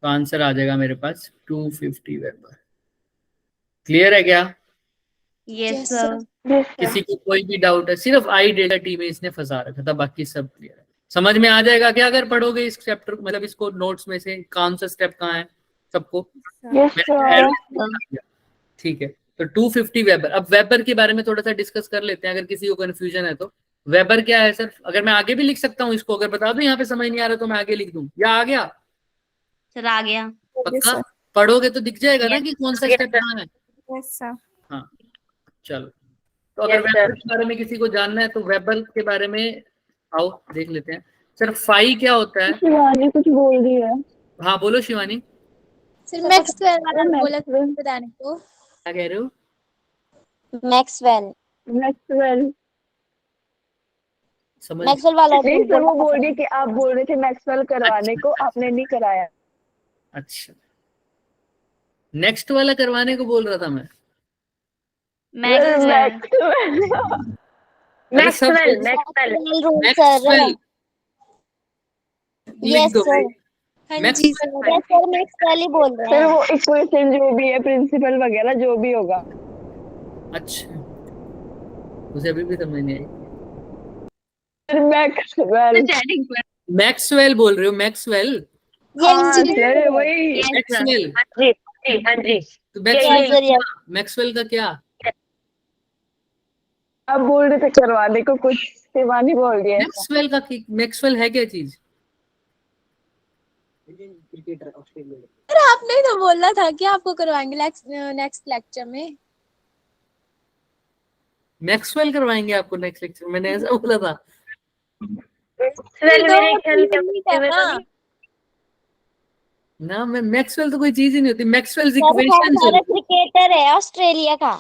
तो आंसर आ जाएगा मेरे पास 250 वेबर। क्लियर है क्या? Yes Yes, sir. किसी को कोई भी डाउट है? सिर्फ आई डेल्टा टी में इसने फंसा रखा था, बाकी सब क्लियर है। समझ में आ जाएगा क्या अगर पढ़ोगे इस चैप्टर, मतलब इसको नोट्स में से कौन सा स्टेप कहाँ है सबको? मैंने arrow बता दिया। ठीक है, तो 250 वेबर। अब वेबर के बारे में थोड़ा सा डिस्कस कर लेते हैं, अगर किसी को कंफ्यूजन है तो। वेबर क्या है सर? अगर मैं आगे भी लिख सकता हूँ इसको, अगर बता दूं यहाँ पे समझ नहीं आ रहा तो मैं आगे लिख दूं, या आ गया? सर आ गया. पक्का पढ़ोगे तो दिख जाएगा ना कि कौन सा स्टेप कहाँ है? yes sir हाँ, चलो। तो अगर वेबर के बारे में किसी को जानना है तो वेबर के बारे में आओ देख लेते हैं। सर फाई क्या होता है? शिवानी कुछ बोल रही है। हाँ बोलो शिवानी, सर मैक्सवेल वाला बोला बताने को क्या कह रहे हो? मैक्सवेल समझ मैक्सवेल वाला नहीं सर, वो बोल रही है कि आप बोल रहे थे मैक्सवेल करवाने को, आपने नहीं कराया। अच्छा, नेक्स्ट वाला करवाने को बोल रहा था मैं। Maxwell. अरे सब रूल सर। मैक्सवेल लिख यस दो सर। हाँ जी मैक्सवेल। यस सर मैक्सवेल ही बोल रहे सर हैं। वो इक्वेशन जो भी है, प्रिंसिपल वगैरह जो भी होगा। अच्छा, मुझे अभी भी समझ नहीं आई। Sir Maxwell. Chatting पर. मैक्सवेल बोल रहे हो? मैक्सवेल, हाँ जी सर वही। Yes sir. मैक्सवेल। हाँ जी तो Maxwell yes sir yes. Maxwell का क्या? आप बोल रहे थे करवाने को, कुछ शिवानी बोल रही है। मैक्सवेल का मैक्सवेल है क्या चीज? Cricketer Australia. अरे आपने ही तो बोला था कि आपको करवाएंगे नेक्स्ट लेक्चर में। मैक्सवेल करवाएंगे आपको नेक्स्ट लेक्चर, मैंने ऐसा बोला था? मैक्सवेल मेरे ख्याल में है में ना। तो नहीं। ना, मैं मैक्सवेल तो कोई चीज ही नहीं होती, मैक्सवेल्स सर इक्वेशंस हमारा होती क्रिकेटर है ऑस्ट्रेलिया का।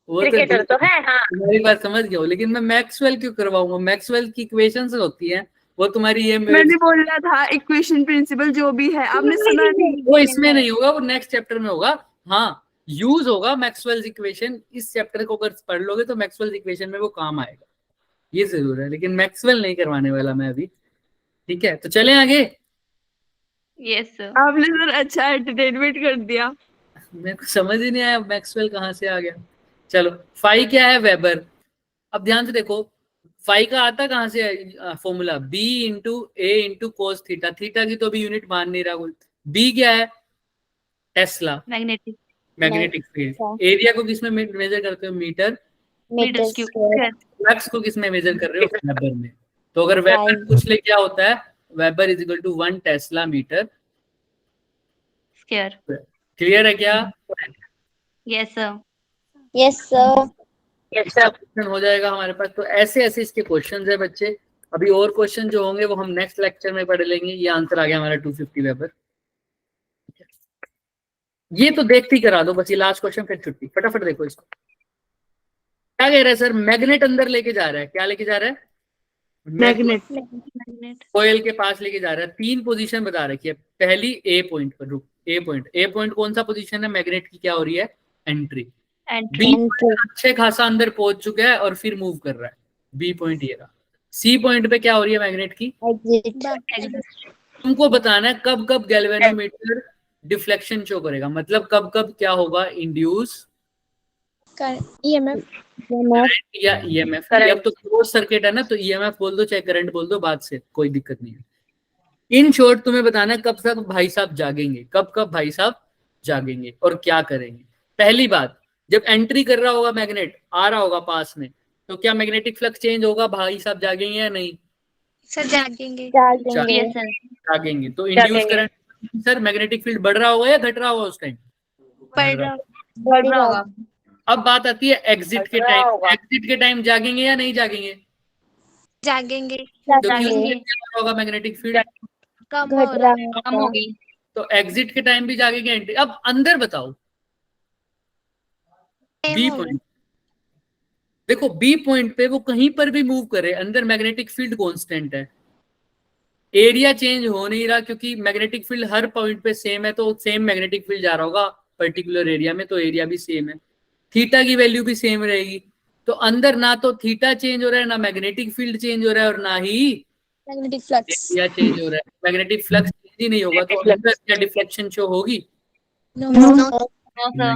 वो क्रिकेटर तो है, हाँ। तुम्हारी बात समझ गया हूँ, लेकिन मैं मैक्सवेल क्यों करवाऊंगा? मैक्सवेल की इक्वेशंस होती हैं, वो तुम्हारी ये मैंने बोला था इक्वेशन प्रिंसिपल जो भी है, आपने सुना नहीं? वो इसमें नहीं होगा, वो नेक्स्ट चैप्टर में होगा। हाँ, यूज होगा मैक्सवेल्स इक्वेशन, इस चैप्टर को अगर पढ़ लोगे तो मैक्सवेल्स इक्वेशन में वो काम आएगा, ये जरूर है, लेकिन मैक्सवेल नहीं करवाने वाला मैं अभी। ठीक है, तो चलें आगे। Yes sir. आपने सर अच्छा एंटरटेनमेंट कर दिया। मेरे को समझ ही नहीं आया मैक्सवेल कहाँ से आ गया। चलो, फाई क्या है? वेबर। अब ध्यान से देखो, फाई का आता कहाँ से है फॉर्मूला? बी इंटू ए इंटू कोस थीटा। थीटा की तो अभी यूनिट मान नहीं रहा कोई। बी क्या है? Tesla, magnetic magnetic field. Area को किसमें मेजर करते हो? मीटर। Metre square. फ्लक्स को किसमें मेजर कर रहे हो? वेबर में। तो अगर वेबर पूछ ले क्या होता है, weber is equal to 1 tesla metre square. Clear है क्या? Yes sir. Yes sir. Question हो जाएगा हमारे पास। तो ऐसे ऐसे इसके क्वेश्चंस है बच्चे। अभी और क्वेश्चन जो होंगे वो हम नेक्स्ट लेक्चर में पढ़ लेंगे। ये आंसर आ गया हमारा 250 वेबर। ये तो देखते ही करा दो बस, ये लास्ट क्वेश्चन फिर छुट्टी। फटाफट देखो इसको। क्या कह रहा है सर? मैग्नेट अंदर लेके जा रहा है। क्या लेके जा रहा है? मैग्नेट। मैग्नेट। कोयल के पास लेके जा रहा है। 3 पोजीशन बता रखी है। पहली ए पॉइंट पर, रुक, ए पॉइंट कौन सा पोजीशन है? मैग्नेट की क्या हो रही है? एंट्री। एंट्री। बी अच्छे खासा अंदर पहुंच चुका है और फिर मूव कर रहा है। बी पॉइंट ये रहा। सी पॉइंट पे क्या हो रही है मैग्नेट की? एग्जिट। तुमको बताना है कब कब गैल्वेनोमीटर डिफ्लेक्शन शो करेगा, मतलब कब कब क्या होगा? Induce EMF. या ईएमएफ। अब तो क्लोज सर्किट है ना, तो ईएमएफ बोल दो चाहे करंट बोल दो, बाद से कोई दिक्कत नहीं है। इन शॉर्ट तुम्हें बताना है कब तक भाई साहब जागेंगे, कब कब भाई साहब जागेंगे और क्या करेंगे। पहली बात, जब एंट्री कर रहा होगा मैग्नेट, आ रहा होगा पास में, तो क्या मैग्नेटिक फ्लक्स चेंज होगा? भाई साहब जागेंगे या नहीं? सर जागेंगे। Yes sir. जागेंगे। तो induce current sir, magnetic field बढ़ रहा होगा या घट रहा होगा उस टाइम? बढ़ रहा। बढ़ रहा होगा। अब बात आती है एग्जिट के टाइम। एग्जिट के टाइम जागेंगे या नहीं जागेंगे? जागेंगे। तो क्या होगा? मैग्नेटिक फील्ड कम हो रहा है। कम होगी। तो एग्जिट के टाइम भी जागेंगे, एंट्री। अब अंदर बताओ, बी पॉइंट देखो, बी पॉइंट पे वो कहीं पर भी मूव करे, अंदर मैग्नेटिक फील्ड कांस्टेंट है, एरिया चेंज हो नहीं रहा, क्योंकि मैग्नेटिक फील्ड हर पॉइंट पे सेम है, तो सेम मैग्नेटिक फील्ड जा रहा होगा पर्टिकुलर एरिया में, तो एरिया भी सेम है, थीटा की वैल्यू भी सेम रहेगी। तो अंदर ना तो थीटा चेंज हो रहा है, ना मैग्नेटिक फील्ड चेंज हो रहा है, और ना ही मैग्नेटिक फ्लक्स। एरिया चेंज हो रहा है। मैग्नेटिक फ्लक्स चेंज ही नहीं होगा, तो अंदर क्या डिफ्लेक्शन शो होगी? No no sir.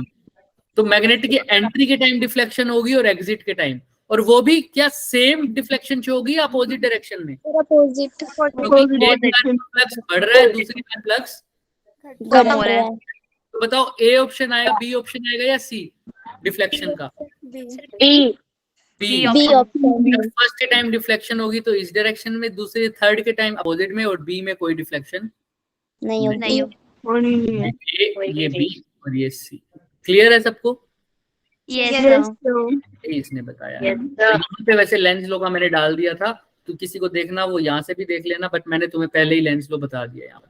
तो मैग्नेट की एंट्री के टाइम डिफ्लेक्शन होगी और एग्जिट के टाइम, और वो भी क्या सेम डिफ्लेक्शन शो होगी अपोजिट डायरेक्शन में? अपोजिट। क्योंकि एक में फ्लक्स बढ़ रहा है, दूसरी में फ्लक्स कम हो रहा है। तो बताओ ए ऑप्शन आएगा, बी ऑप्शन आएगा या सी डिफ्लेक्शन का? बी। B option. फर्स्ट के टाइम डिफ्लेक्शन होगी तो इस डायरेक्शन में, दूसरे थर्ड के टाइम अपोजिट में, और बी में कोई डिफ्लेक्शन नहीं नहीं होती। होगी। ये बी और ये सी। क्लियर है सबको? Yes sir. ये इसने बताया है। तो यहाँ पे वैसे लेंस लो का मैंने डाल दिया था, तो किसी को देखना वो यहाँ से भी देख लेना, बट मैंने तुम्हें पहले ही लेंस लो बता दिया यहाँ।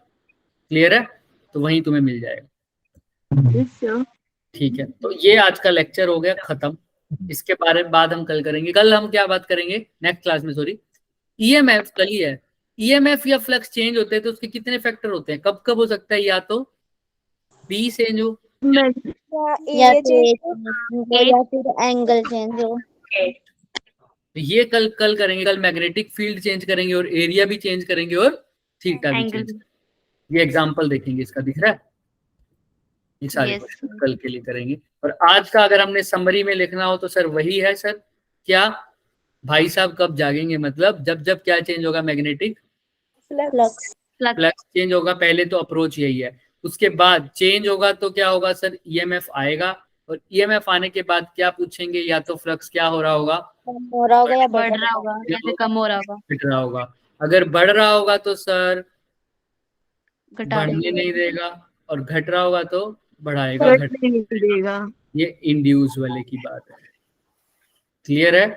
क्लियर है? तो वहीं तुम्हें मिल जाएगा। ठीक है, तो ये आज का लेक्चर हो गया खत्म। इसके बारे में बाद हम कल करेंगे। कल हम क्या बात करेंगे नेक्स्ट क्लास में? सॉरी, ईएमएफ कल ही है। ईएमएफ या फ्लक्स चेंज होते हैं तो उसके कितने फैक्टर होते हैं? कब कब हो सकता है? या तो बी चेंज हो, या फिर एंगल चेंज हो। ये कल करेंगे। कल मैग्नेटिक फील्ड चेंज करेंगे और एरिया भी चेंज करेंगे और थीटा भी एंगल चेंज करेंगे। ये एग्जांपल देखेंगे, इसका दिख रहा है? ये सारे Yes. क्वेश्चन कल के लिए करेंगे। और आज का अगर हमने समरी में लिखना हो तो सर वही है सर, क्या भाई साहब कब जागेंगे, मतलब जब जब क्या चेंज होगा? Magnetic flux. फ्लक्स चेंज होगा। पहले तो अप्रोच यही है, उसके बाद चेंज होगा तो क्या होगा सर? ईएमएफ आएगा, और ईएमएफ आने के बाद क्या पूछेंगे? या तो फ्लक्स क्या हो रहा होगा? कम हो रहा होगा या बढ़ रहा होगा या फिर कम हो रहा होगा। घट रहा होगा। अगर बढ़ रहा होगा तो सर घटा बढ़ने देगा। नहीं देगा, और घट रहा होगा तो बढ़ाएगा, घट नहीं देगा। ये इंड्यूस वाले की बात है। क्लियर है?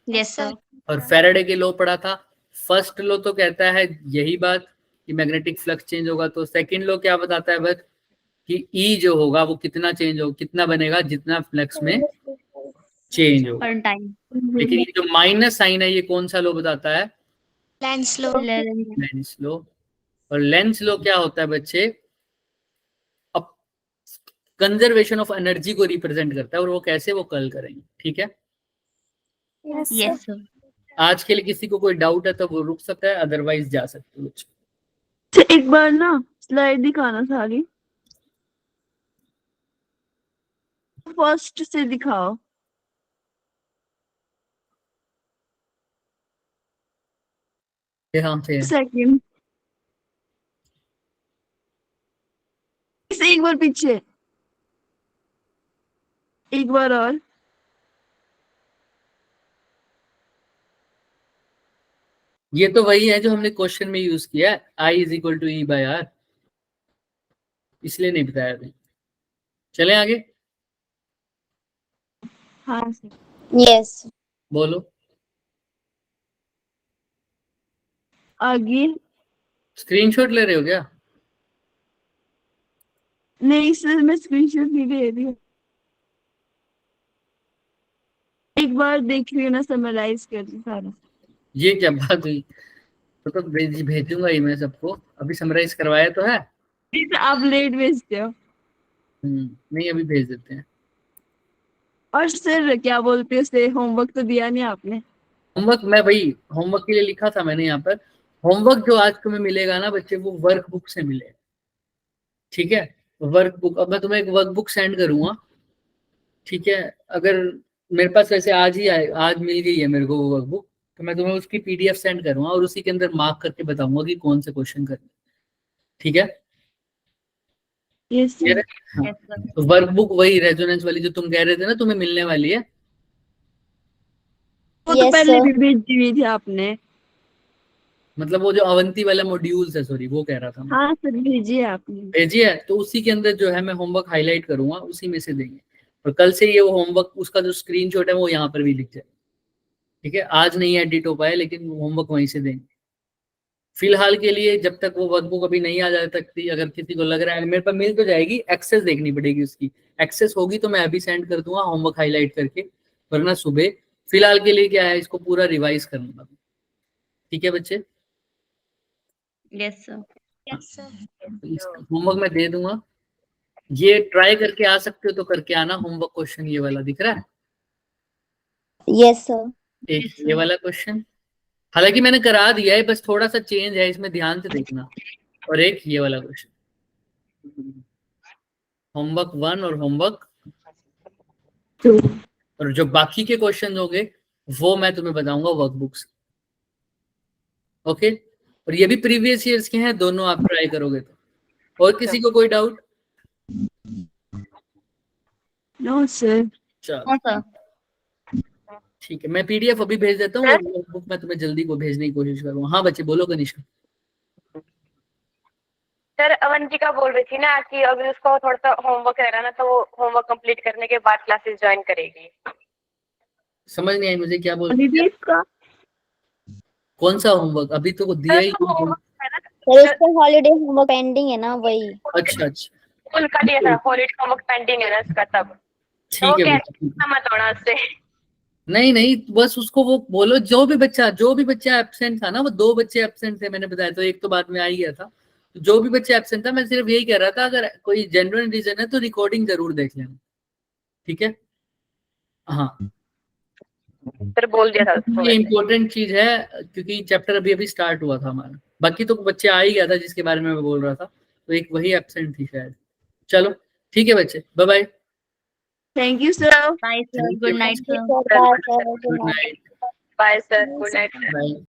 Yes sir. और फैराडे के लॉ पढ़ा था। फर्स्ट लॉ तो कहता है यही बात कि मैग्नेटिक फ्लक्स चेंज होगा, तो सेकंड लॉ क्या बताता है बस कि ई जो होगा वो कितना चेंज होगा, कितना बनेगा जितना फ्लक्स में चेंज होगा। पर टाइम। लेकिन ये जो माइनस साइन है ये कौन सा लॉ बताता है? लेंस लो। Lenz law. और लेंस लॉ क्या होता है बच्चे? अब कंजर्वेशन ऑफ एनर्जी को रिप्रेजेंट करता है, और वो कैसे, वो कल करेंगे। ठीक है, यस सर। आज के लिए किसी को कोई डाउट है तो वो रुक सकता है, अदरवाइज जा सकते हो। एक बार ना स्लाइड दिखाना सारी, फर्स्ट से दिखाओ। यहाँ पे है। सेकंड, इसे एक बार पीछे, एक बार और। ये तो वही है जो हमने क्वेश्चन में यूज किया है, I is equal to E by R, इसलिए नहीं बताया अभी। चले आगे, हाँ यस बोलो। आगे। स्क्रीनशॉट ले रहे हो क्या? नहीं सर, मैं स्क्रीनशॉट नहीं ले रही हूँ, एक बार देख रही हूँ ना, समराइज कर दी सारा। ये क्या बात हुई? तो भेजूंगा ही मैं सबको, अभी समराइज करवाया तो है। प्लीज आप लेट भेजते हो। नहीं अभी भेज देते हैं। और सर क्या बोलते हैं उसे, होमवर्क तो दिया नहीं आपने? होमवर्क मैं भाई होमवर्क के लिए लिखा था मैंने यहाँ पर। होमवर्क जो आज तुम्हें मिलेगा ना बच्चे, वो वर्क बुक से मिलेगा। ठीक है, वर्क बुक, अब मैं तुम्हें एक वर्क बुक सेंड करूंगा। ठीक है, अगर मेरे पास वैसे आज ही आए, आज मिल गई है मेरे को वो वर्क बुक, तो मैं तुम्हें उसकी पीडीएफ सेंड करूंगा और उसी के अंदर मार्क करके बताऊंगा कि कौन से क्वेश्चन करने। ठीक है, यस क्लियर सर। है? हाँ, यस सर। तो वर्क बुक वही रेजोनेंस वाली जो तुम कह रहे थे ना तुम्हें मिलने वाली है। वो तो यस पहले सर भी भेजी हुई थी आपने। मतलब वो जो अवंती वाला मॉड्यूल्स है, सॉरी वो कह रहा था मैं। हाँ सर, भेजी है आपने। भेजी है, तो उसी के अंदर जो है मैं होमवर्क हाईलाइट करूंगा, उसी में से देंगे। और कल से ये वो होमवर्क उसका जो स्क्रीनशॉट है वो यहाँ पर भी लिख जाए। ठीक है, आज नहीं एडिट हो पाए लेकिन होमवर्क वहीं से देंगे। फिलहाल के लिए जब तक वो वर्कबुक अभी नहीं आ जा सकती, अगर किसी को लग रहा है मेरे पास मिल तो जाएगी, एक्सेस देखनी पड़ेगी उसकी। एक्सेस होगी तो मैं अभी सेंड कर दूंगा होमवर्क हाईलाइट करके, वरना सुबह। फिलहाल के लिए क्या है, इसको पूरा रिवाइज करना। ठीक है बच्चे, यस सर। होमवर्क मैं दे दूंगा, ये ट्राई करके आ सकते हो तो करके आना। होमवर्क क्वेश्चन ये वाला दिख रहा है, यस सर एक Yes, ये sir. वाला क्वेश्चन, हालांकि मैंने करा दिया है, बस थोड़ा सा चेंज है इसमें, ध्यान से देखना। और एक ये वाला क्वेश्चन, होमवर्क 1 और होमवर्क 2। और जो बाकी के क्वेश्चन होंगे वो मैं तुम्हें बताऊंगा वर्कबुक्स। ओके, और ये भी प्रीवियस ईयर्स के हैं, दोनों आप ट्राई करोगे तो। और किसी को कोई डाउट? No sir. चलो हाँ सर। ठीक है, मैं पीडीएफ अभी भेज देता हूँ और वर्कबुक मैं तुम्हें जल्दी को भेजने की कोशिश करूंगा। हाँ बच्चे बोलो कनिष्का। सर अवंतिका बोल रही थी ना कि अभी उसको थोड़ा सा होमवर्क रह रहा ना, तो वो होमवर्क कंप्लीट करने के बाद क्लासेस ज्वाइन करेगी। समझ नहीं आई मुझे, क्या बोल अभी भी इसका कौन सा होमवर्क? अभी तो दिया ही नहीं। होमवर्क है ना, सर इसका हॉलीडे होमवर्क पेंडिंग है ना, वही। अच्छा अच्छा, स्कूल का दिया था, हॉलीडे होमवर्क पेंडिंग है ना इसका, तब तो वो ठीक है कह बेटा, ठीक है। मत होना उससे। नहीं नहीं, बस उसको वो बोलो, जो भी बच्चा एब्सेंट था ना, वो 2 बच्चे एब्सेंट थे मैंने बताया, तो एक तो बाद में आ ही गया था। तो जो भी बच्चे एब्सेंट था, मैं सिर्फ यही कह रहा था, अगर कोई जेन्युइन रीजन है तो रिकॉर्डिंग जरूर देख लेना। ठीक है, हाँ सर बोल दिया था उसको ये वैसे। इम्पोर्टेंट चीज है, क्योंकि चैप्टर अभी अभी स्टार्ट हुआ था हमारा। बाकी तो बच्चे आ ही गया था जिसके बारे में मैं बोल रहा था, तो एक वही एब्सेंट थी शायद। चलो ठीक है बच्चे, bye bye. Thank you sir. Bye sir, Thank good you. Night sir. Sir bye sir, good night, bye sir, good night. Bye.